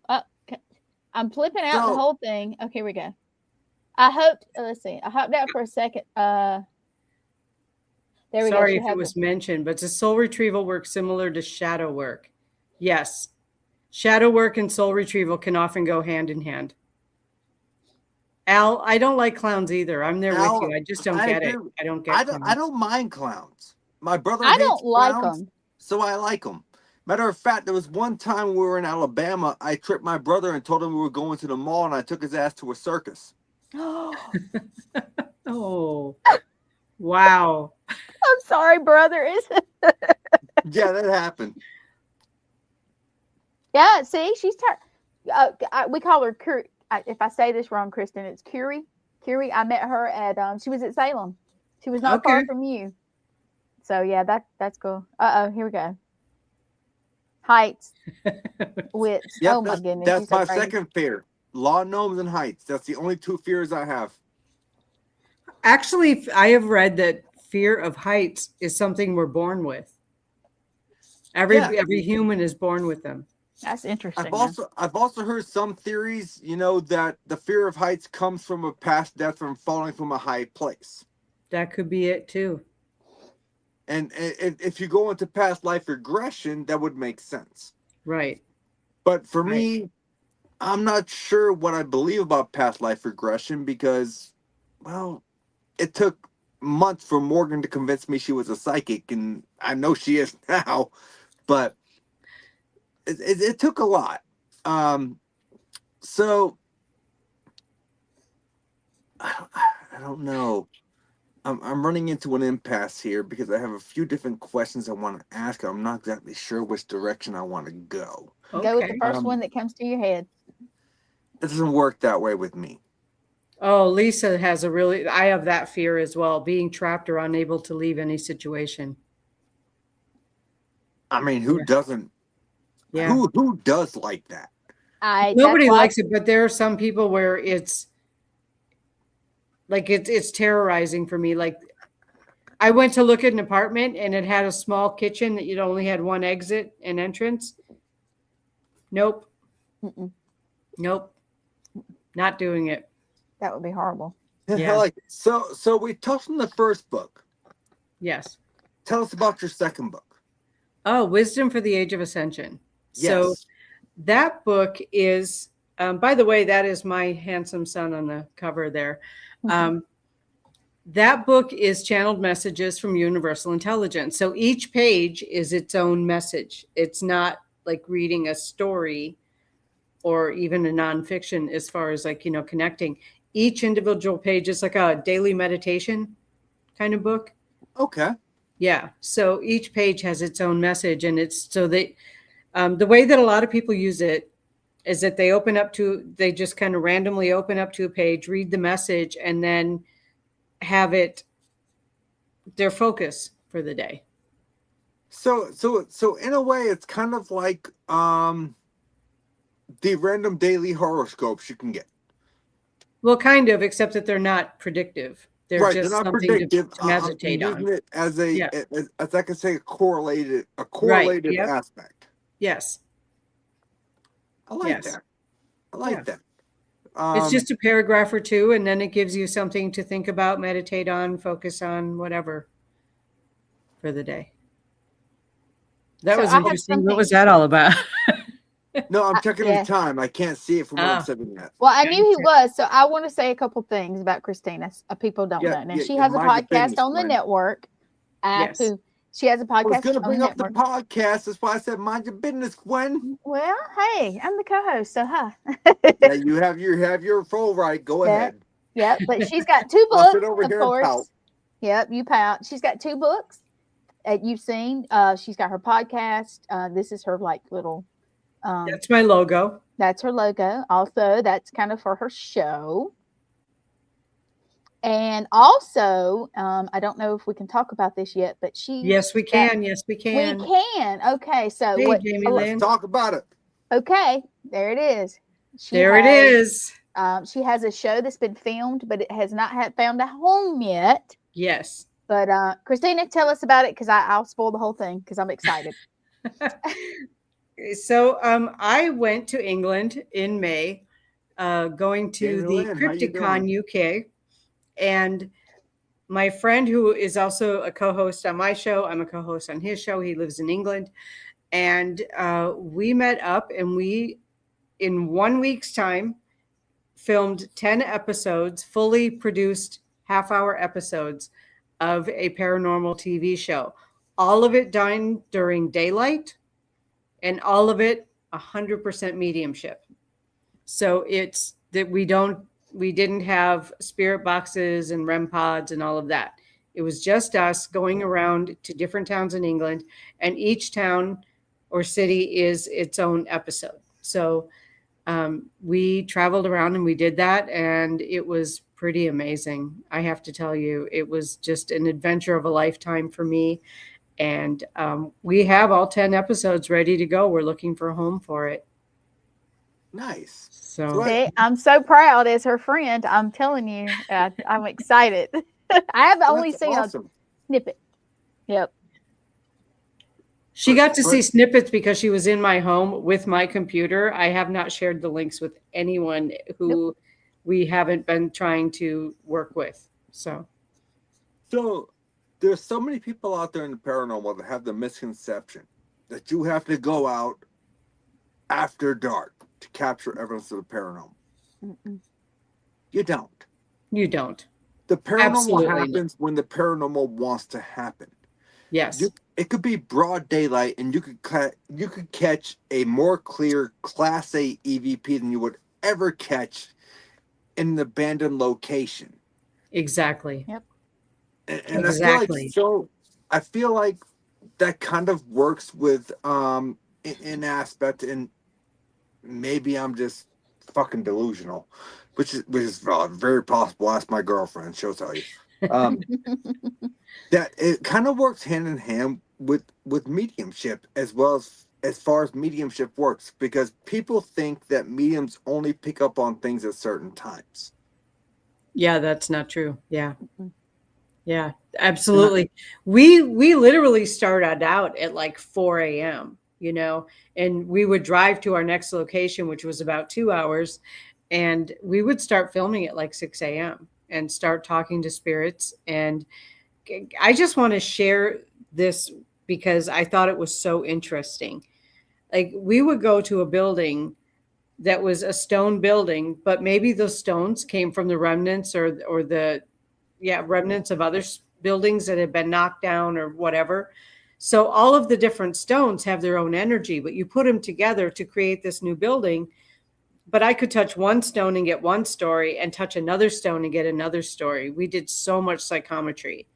I'm flipping out the whole thing. Okay, here we go. Let's see. I hopped out for a second. There we go. Sorry if it was mentioned, but does soul retrieval work similar to shadow work? Yes. Shadow work and soul retrieval can often go hand in hand. Al, I don't like clowns either. I'm there with you. I just don't get it. I don't get clowns. I don't mind clowns. My brother I hates don't like clowns, them. so I like them. Matter of fact, there was one time we were in Alabama. I tripped my brother and told him we were going to the mall, and I took his ass to a circus. Oh, wow. I'm sorry, brother. Yeah, that happened. Yeah, see, she's we call her Curie. If I say this wrong, Kristen, it's Curie. Curie. I met her at she was at Salem. She was not far Okay. from you. So yeah, that's cool. Here we go. Heights, widths. Yep, Oh my goodness, that's you're so my crazy. second fear. Law, gnomes, and heights. That's the only two fears I have. Actually, I have read that fear of heights is something we're born with. Every human is born with them. That's interesting. I've also heard some theories, that the fear of heights comes from a past death from falling from a high place. That could be it too. And if you go into past life regression, that would make sense. Right. But for me, I'm not sure what I believe about past life regression because, well, it took months for Morgan to convince me she was a psychic, and I know she is now, but it took a lot. So I don't know. I'm running into an impasse here because I have a few different questions I want to ask. I'm not exactly sure which direction I want to go. Go with the first one that comes to your head. It doesn't work that way with me. Oh, Lisa has I have that fear as well, being trapped or unable to leave any situation. I mean, who doesn't? Yeah. Who does like that? Nobody likes it, but there are some people where it's like it's terrorizing for me. Like I went to look at an apartment and it had a small kitchen that you'd only had one exit and entrance. Nope. Nope. Not doing it. That would be horrible. Yeah. So we touched on the first book. Yes. Tell us about your second book. Oh, Wisdom for the Age of Ascension. Yes. So that book is, by the way, that is my handsome son on the cover there. That book is channeled messages from universal intelligence. So each page is its own message. It's not like reading a story or even a nonfiction as far as connecting. Each individual page is like a daily meditation kind of book. Okay. Yeah. So each page has its own message, and it's so that the way that a lot of people use it is that they just kind of randomly open up to a page, read the message, and then have it their focus for the day. So in a way, it's kind of like the random daily horoscopes you can get. Well, kind of, except that they're not predictive. They're just they're not something predictive. to meditate I'm using it as as I can say, a correlated aspect. Yes. I like that. I like that. It's just a paragraph or two, and then it gives you something to think about, meditate on, focus on, whatever for the day. That was interesting. What was that all about? No, I'm checking the time. I can't see it from where I'm sitting at. Well, I knew he was, so I want to say a couple things about Kristina. People don't know. Now, she has a podcast on the network. She has a podcast. I was going to bring up the podcast. That's why I said, mind your business, Gwen. Well, hey, I'm the co-host, so Yeah, you have your full right. Go ahead. Yeah, but she's got 2 books, I'll sit over here course. And pout. Yep, you pout. She's got 2 books that you've seen. She's got her podcast. This is her little. That's my logo. That's her logo. Also, that's kind of for her show. And also, I don't know if we can talk about this yet, but Yes, we can. Yes, we can. We can. Okay, so Jamie let's talk about it. Okay, there it is. It is. She has a show that's been filmed, but it has not found a home yet. Yes. But Kristina, tell us about it because I'll spoil the whole thing because I'm excited. So I went to England in May, going to the Crypticon UK. And my friend, who is also a co-host on my show, I'm a co-host on his show. He lives in England. And we met up and we, in 1 week's time, filmed 10 episodes, fully produced half-hour episodes of a paranormal TV show. All of it done during daylight and all of it 100% mediumship. So it's that we didn't have spirit boxes and REM pods and all of that. It was just us going around to different towns in England, and each town or city is its own episode. So we traveled around and we did that, and it was pretty amazing. I have to tell you, it was just an adventure of a lifetime for me. And we have all 10 episodes ready to go. We're looking for a home for it. Nice. So See, I'm so proud as her friend. I'm telling you, I'm excited. I have only That's seen awesome. a snippet. Yep. she got to see snippets because she was in my home with my computer. I have not shared the links with anyone who we haven't been trying to work with. So there's so many people out there in the paranormal that have the misconception that you have to go out after dark to capture evidence of the paranormal. Mm-mm. You don't. You don't. The paranormal Absolutely happens when the paranormal wants to happen. Yes. It could be broad daylight, and you could catch a more clear Class A EVP than you would ever catch in an abandoned location. Exactly. Yep. And Exactly. I feel like that kind of works with in aspect, and maybe I'm just fucking delusional, which is very possible. Ask my girlfriend; she'll tell you. That it kind of works hand in hand with mediumship as well as far as mediumship works, because people think that mediums only pick up on things at certain times. Yeah, that's not true. Yeah. Mm-mm. Yeah, absolutely. We literally started out at like 4 a.m., and we would drive to our next location, which was about 2 hours, and we would start filming at like 6 a.m. and start talking to spirits. And I just want to share this because I thought it was so interesting. Like, we would go to a building that was a stone building, but maybe those stones came from the remnants or the remnants of other buildings that had been knocked down or whatever. So all of the different stones have their own energy, but you put them together to create this new building. But I could touch one stone and get one story, and touch another stone and get another story. We did so much psychometry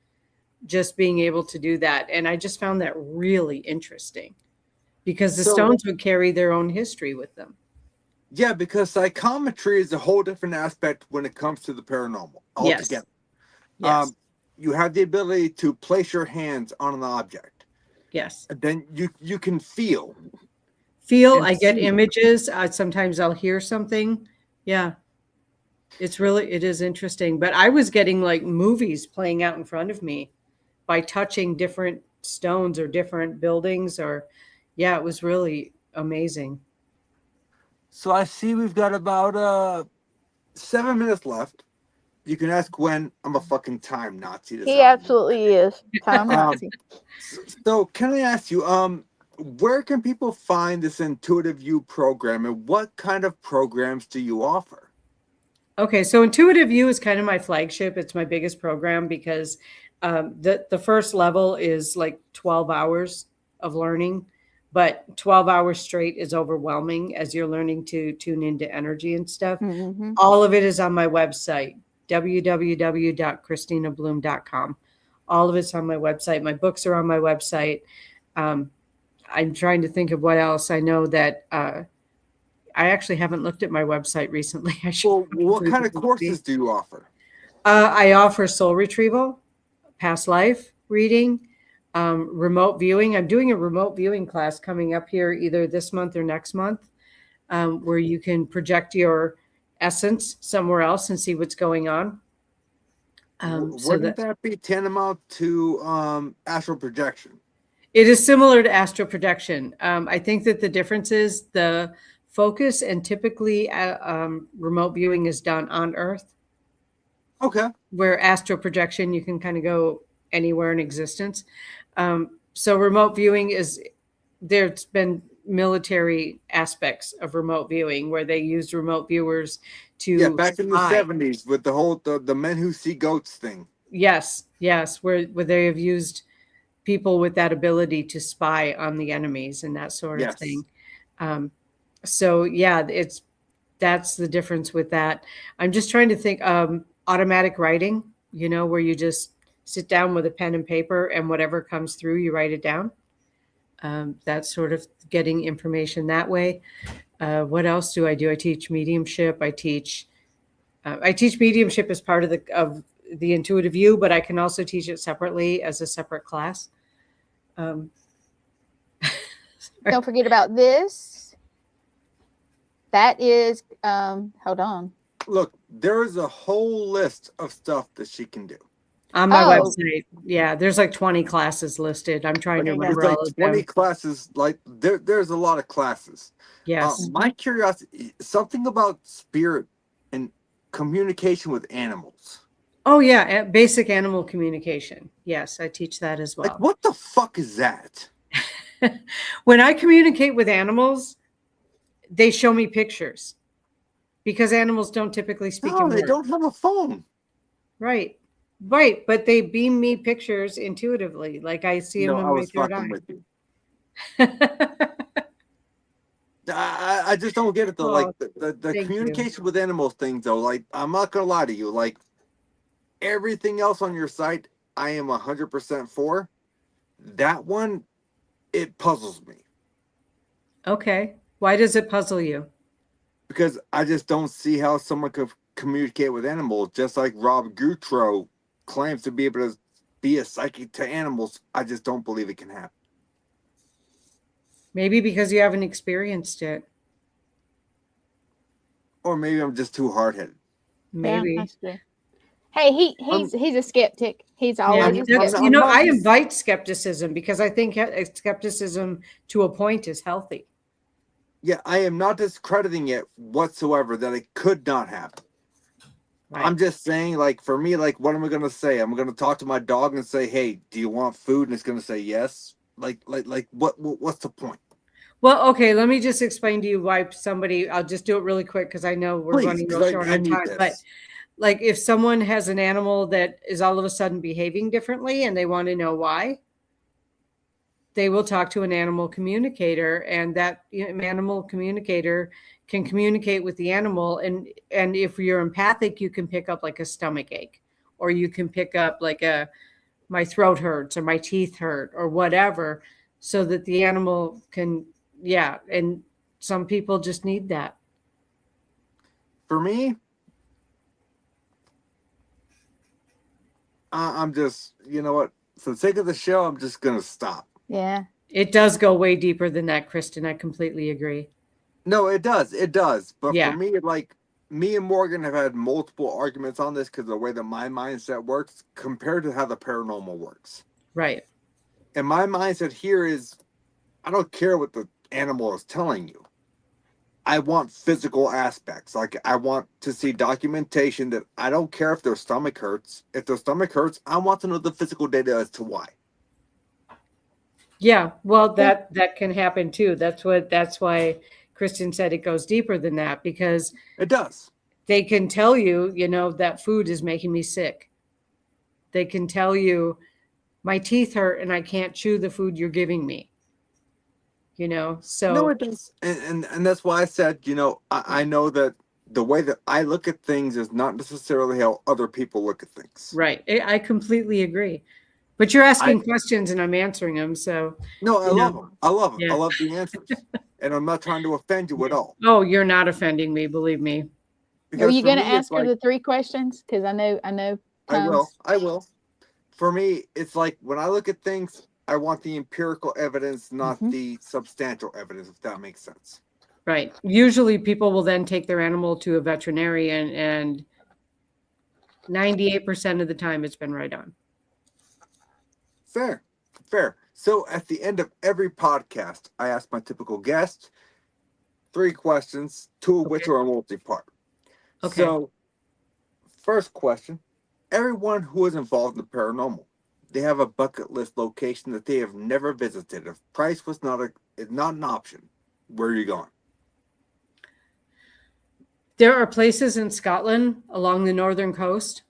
just being able to do that. And I just found that really interesting because the stones would carry their own history with them. Yeah, because psychometry is a whole different aspect when it comes to the paranormal altogether. Yes. You have the ability to place your hands on an object. Yes. And then you can feel. I get images. Sometimes I'll hear something. Yeah. It is interesting. But I was getting like movies playing out in front of me by touching different stones or different buildings it was really amazing. So I see we've got about 7 minutes left. You can ask Gwen. I'm a fucking time Nazi. He absolutely is. Time Nazi. So can I ask you, where can people find this Intuitive View program, and what kind of programs do you offer? Okay, so Intuitive View is kind of my flagship. It's my biggest program because the first level is like 12 hours of learning, but 12 hours straight is overwhelming as you're learning to tune into energy and stuff. Mm-hmm. All of it is on my website, www.kristinabloom.com. All of it's on my website. My books are on my website. I'm trying to think of what else. I know that I actually haven't looked at my website recently. What kind of courses do you offer? I offer soul retrieval, past life reading, remote viewing. I'm doing a remote viewing class coming up here either this month or next month, where you can project your essence somewhere else and see what's going on. Wouldn't that be tantamount to astral projection? It is similar to astral projection. I think that the difference is the focus, and typically remote viewing is done on Earth. Okay. Where astral projection, you can kind of go anywhere in existence. So remote viewing there's been military aspects of remote viewing where they used remote viewers to back in the 70s with the whole the men who see goats thing. Yes, where they have used people with that ability to spy on the enemies and that sort of thing. That's the difference with that. I'm just trying to think. Automatic writing, where you just sit down with a pen and paper and whatever comes through, you write it down. That's sort of getting information that way. What else do? I teach mediumship. I teach I teach mediumship as part of the intuitive view, but I can also teach it separately as a separate class. Don't forget about this. That is, hold on. Look, there is a whole list of stuff that she can do. On my website. Yeah, there's like 20 classes listed. I'm trying to remember like all of 20 them. classes. Like there's a lot of classes. Yes. My curiosity, something about spirit and communication with animals. Oh yeah, basic animal communication. Yes, I teach that as well. Like, what the fuck is that? When I communicate with animals, they show me pictures because animals don't typically speak in words. They don't have a phone. Right. But they beam me pictures intuitively. Like I see them in my third eye. With you. I just don't get it though. Like the communication with animals things though. Like, I'm not gonna lie to you. Like, everything else on your site, I am 100% for. That one, it puzzles me. Okay. Why does it puzzle you? Because I just don't see how someone could communicate with animals, just like Rob Goutreau claims to be able to be a psychic to animals. I just don't believe it can happen. Maybe because you haven't experienced it. Or maybe I'm just too hard-headed. Maybe. Yeah, that's true. Hey, he's a skeptic. He's always a skeptic. I invite skepticism because I think skepticism to a point is healthy. Yeah, I am not discrediting it whatsoever that it could not happen. Right. I'm just saying, like, for me, like, what am I going to say? I'm going to talk to my dog and say, hey, do you want food? And it's going to say yes. Like, what's the point? Well, okay, let me just explain to you why I'll just do it really quick because I know we're running real short on time. But like, if someone has an animal that is all of a sudden behaving differently and they want to know why, they will talk to an animal communicator, and that animal communicator can communicate with the animal. And if you're empathic, you can pick up like a stomach ache, or you can pick up like my throat hurts or my teeth hurt or whatever, so that the animal can, and some people just need that. For me, I'm just, you know what, for the sake of the show, I'm just going to stop. Yeah. It does go way deeper than that, Kristen. I completely agree. No, it does. It does. But for me, like, me and Morgan have had multiple arguments on this because of the way that my mindset works compared to how the paranormal works. Right. And my mindset here is, I don't care what the animal is telling you. I want physical aspects. Like, I want to see documentation that I don't care if their stomach hurts. If their stomach hurts, I want to know the physical data as to why. Yeah, well, that can happen too. That's why Kristen said it goes deeper than that, because it does. They can tell you, that food is making me sick. They can tell you my teeth hurt and I can't chew the food you're giving me. So no, it does. And that's why I said, I know that the way that I look at things is not necessarily how other people look at things. Right. I completely agree. But you're asking questions and I'm answering them. So no, I love them. I love them. Yeah. I love the answers. And I'm not trying to offend you at all. Oh, you're not offending me, believe me. Because are you going to ask her the 3 questions? Because I know. I will. For me, it's like when I look at things, I want the empirical evidence, not the substantial evidence, if that makes sense. Right. Usually people will then take their animal to a veterinarian, and 98% of the time it's been right on. Fair. So at the end of every podcast, I ask my typical guest 3 questions, 2 of which are multi-part. Okay. So, first question, everyone who is involved in the paranormal, they have a bucket list location that they have never visited. If price was not an option, where are you going? There are places in Scotland along the northern coast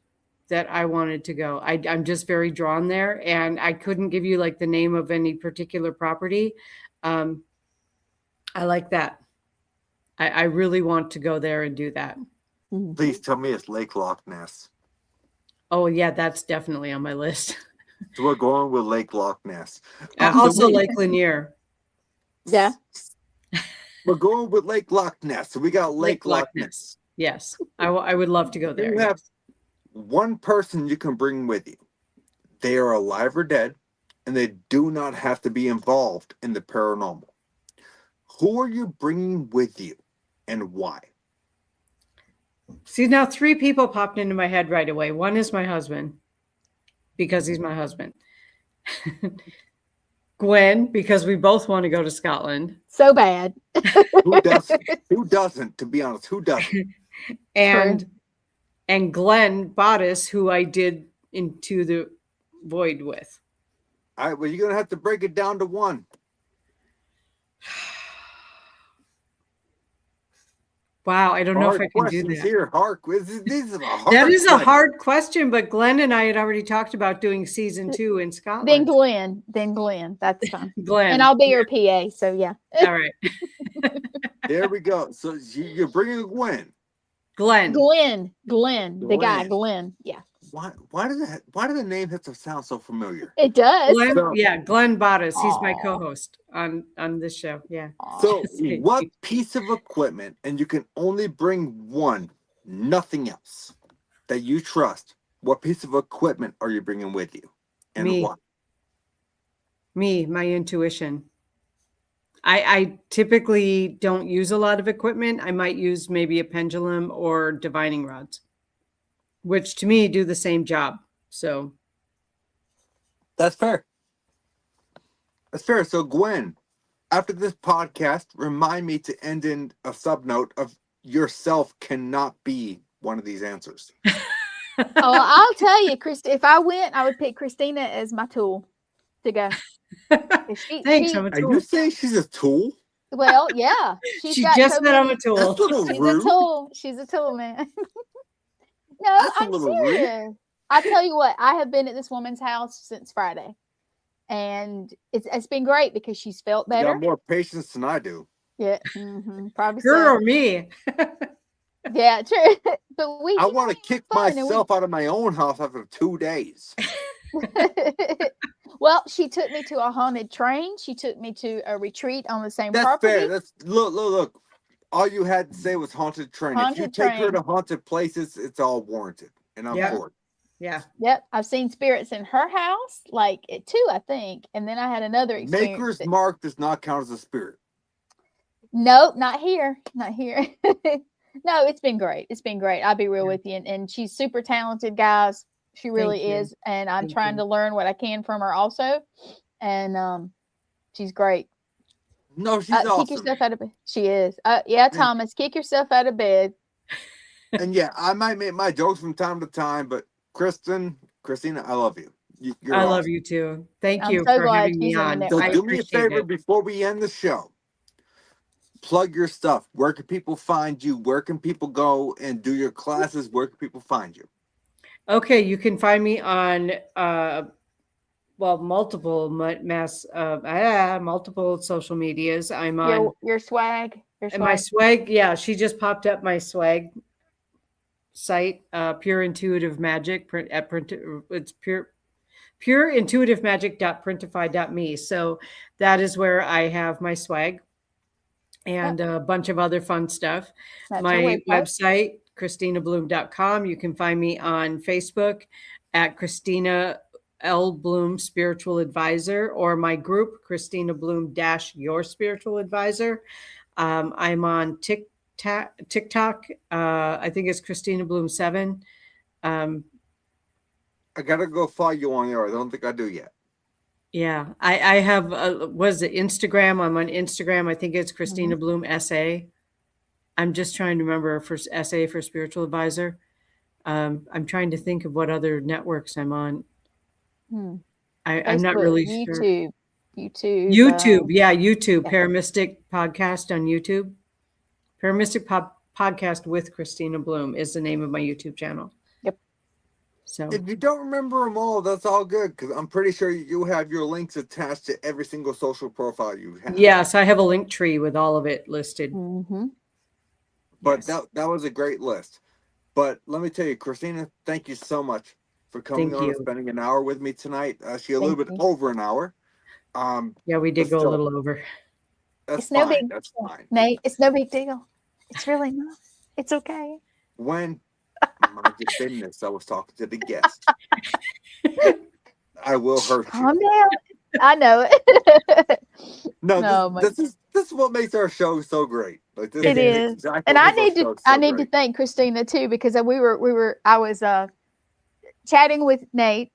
that I wanted to go. I'm just very drawn there, and I couldn't give you like the name of any particular property. I like that. I really want to go there and do that. Please tell me it's Lake Loch Ness. Oh yeah, that's definitely on my list. So we're going with Lake Loch Ness. Also Lake Lanier. Yeah. We're going with Lake Loch Ness. So we got Lake Loch Ness. Yes. I would love to go there. You have one person you can bring with you. They are alive or dead, and they do not have to be involved in the paranormal. Who are you bringing with you, and why? See, now 3 people popped into my head right away. One is my husband, because he's my husband. Gwen, because we both want to go to Scotland. So bad. Who doesn't? Who doesn't? To be honest, who doesn't? And Glenn Bodice, who I did Into the Void with. All right, well, you're gonna have to break it down to one. Wow, I don't know if I can do questions that. here. These are hard That is a questions. hard question, but Glenn and I had already talked about doing season 2 in Scotland. Then Glenn. That's fine. Glenn. And I'll be your PA. So yeah. All right. There we go. So you're bringing Gwen. Glenn. The guy, Glenn. Yeah. Why do the name have to sound so familiar? It does. Glenn Bodice. He's my co-host on this show. Yeah. So what piece of equipment, and you can only bring one, nothing else, that you trust, what piece of equipment are you bringing with you, and why? My intuition. I typically don't use a lot of equipment. I might use maybe a pendulum or divining rods, which to me do the same job. So that's fair. That's fair. So Gwen, after this podcast, remind me to end in a subnote of yourself cannot be one of these answers. I'll tell you, if I went, I would pick Kristina as my tool to go. Thanks. Are you saying she's a tool? Well, yeah. She just said I'm a tool. That's a little She's rude. a tool. She's a tool, man. No, That's I'm serious. I tell you what, I have been at this woman's house since Friday, and it's been great because she's felt better. You got more patience than I do. Yeah, probably. Her or me? Yeah, true. But I want to kick myself out of my own house after 2 days. Well, she took me to a haunted train. She took me to a retreat on the same That's property. fair. That's look. All you had to say was haunted train. If you take her to haunted places, it's all warranted, and I'm for it. Yeah. Yep. I've seen spirits in her house, like at 2, I think, and then I had another experience. Maker's Mark does not count as a spirit. Nope, not here. Not here. No, it's been great. It's been great. I'll be real with you, and she's super talented, guys. She really is, and I'm trying to learn what I can from her also, and she's great. No, she's awesome. Kick yourself out of bed. She is. Yeah, Thomas, kick yourself out of bed. And yeah, I might make my jokes from time to time, but Kristina, I love you. I love you too. Thank you for having me on. So do me a favor before we end the show. Plug your stuff. Where can people find you? Where can people go and do your classes? Where can people find you? Okay, you can find me on multiple multiple social medias. I'm on your swag. And my swag, yeah, she just popped up my swag site, Pure Intuitive Magic. It's pure intuitive magic.printify.me. So that is where I have my swag and a bunch of other fun stuff. That's my website, KristinaBloom.com. You can find me on Facebook at Kristina L. Bloom Spiritual Advisor, or my group, Kristina Bloom - Your Spiritual Advisor. I'm on TikTok. I think it's Kristina Bloom 7. I gotta go follow you on there. I don't think I do yet. Yeah, I have what is it, Instagram? I'm on Instagram. I think it's Kristina Bloom SA. I'm just trying to remember for SA for Spiritual Advisor. I'm trying to think of what other networks I'm on. I'm not really sure. YouTube. Yeah, YouTube. Yeah. ParaMystic podcast on YouTube. ParaMystic podcast with Kristina Bloom is the name of my YouTube channel. Yep. So if you don't remember them all, that's all good, because I'm pretty sure you have your links attached to every single social profile you have. Yes, I have a link tree with all of it listed. But yes, that was a great list. But let me tell you, Kristina, thank you so much for coming on and spending an hour with me tonight. Actually, a little bit over an hour. Yeah, we did go a little over. That's fine. That's fine. Nate, it's no big deal. It's really not. It's okay. When mind your business, I was talking to the guest. I will hurt you. Calm down. I know it. No, Oh my, this is what makes our show so great. Like this it It is. exactly And what I makes our need to show I so need to great. thank Kristina too, because I was chatting with Nate,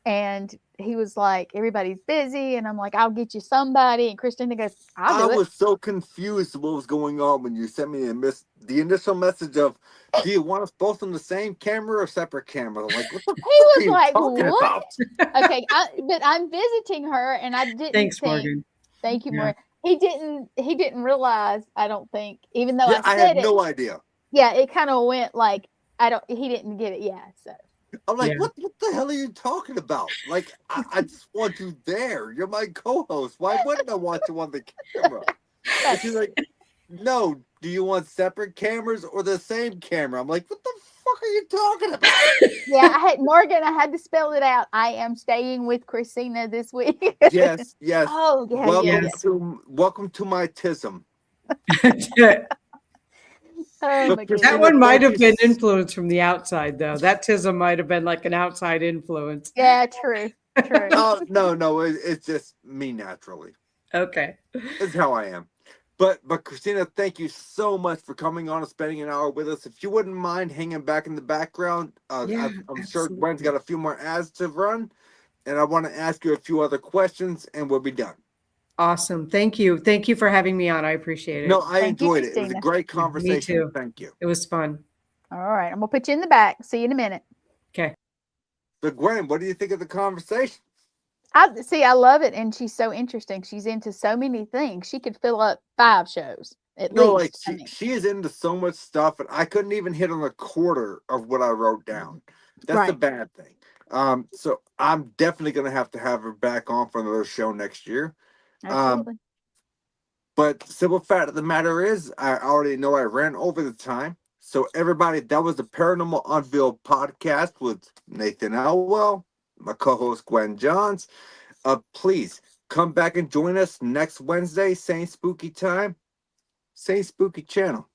and he was like, everybody's busy, and I'm like, I'll get you somebody, and Kristina goes, I'll I do it. was so confused what was going on when you sent me the initial message of, do you want us both on the same camera or separate camera? I'm like, what the He fuck are was you like, talking what? about? Okay, but I'm visiting her, and I didn't Thanks, think. Morgan. Thank you, Yeah. Maria. He didn't realize. I don't think, even though Yeah, I I had said it. no idea. Yeah, it kind of went like he didn't get it. Yeah, so I'm like, Yeah. what the hell are you talking about? Like, I just want you there. You're my co-host. Why wouldn't I want you on the camera? And she's like, no, do you want separate cameras or the same camera? I'm like, what the fuck are you talking about? yeah. I had to spell it out. I am staying with Kristina this week. Yes. Oh yeah, Yes. Welcome to my tism. Oh But my Kristina, That goodness. one might thank have you been influenced from the outside, though. That tism might have been like an outside influence. Yeah, true. Oh no, it's just me naturally. Okay. It's how I am. But Kristina, thank you so much for coming on and spending an hour with us. If you wouldn't mind hanging back in the background, Yeah, I'm sure absolutely. Gwen's got a few more ads to run, and I want to ask you a few other questions, and we'll be done. Awesome. Thank you. Thank you for having me on. I appreciate it. No, I Thank you, enjoyed it. It was a Kristina. great Yeah, me conversation. too. Thank you. It was fun. All right, I'm gonna put you in the back. See you in a minute. Okay. So Gwen, what do you think of the conversation? I love it, and she's so interesting. She's into so many things. She could fill up 5 shows at No, like least. I mean, she is into so much stuff, and I couldn't even hit on a quarter of what I wrote down. That's the right. bad thing. So I'm definitely gonna have to have her back on for another show next year. Absolutely. But the simple fact of the matter is, I already know I ran over the time. So everybody, that was the Paranormal Unveiled podcast with Nathan Elwell, my co-host Gwen Johns. Please come back and join us next Wednesday, same spooky time, same spooky channel.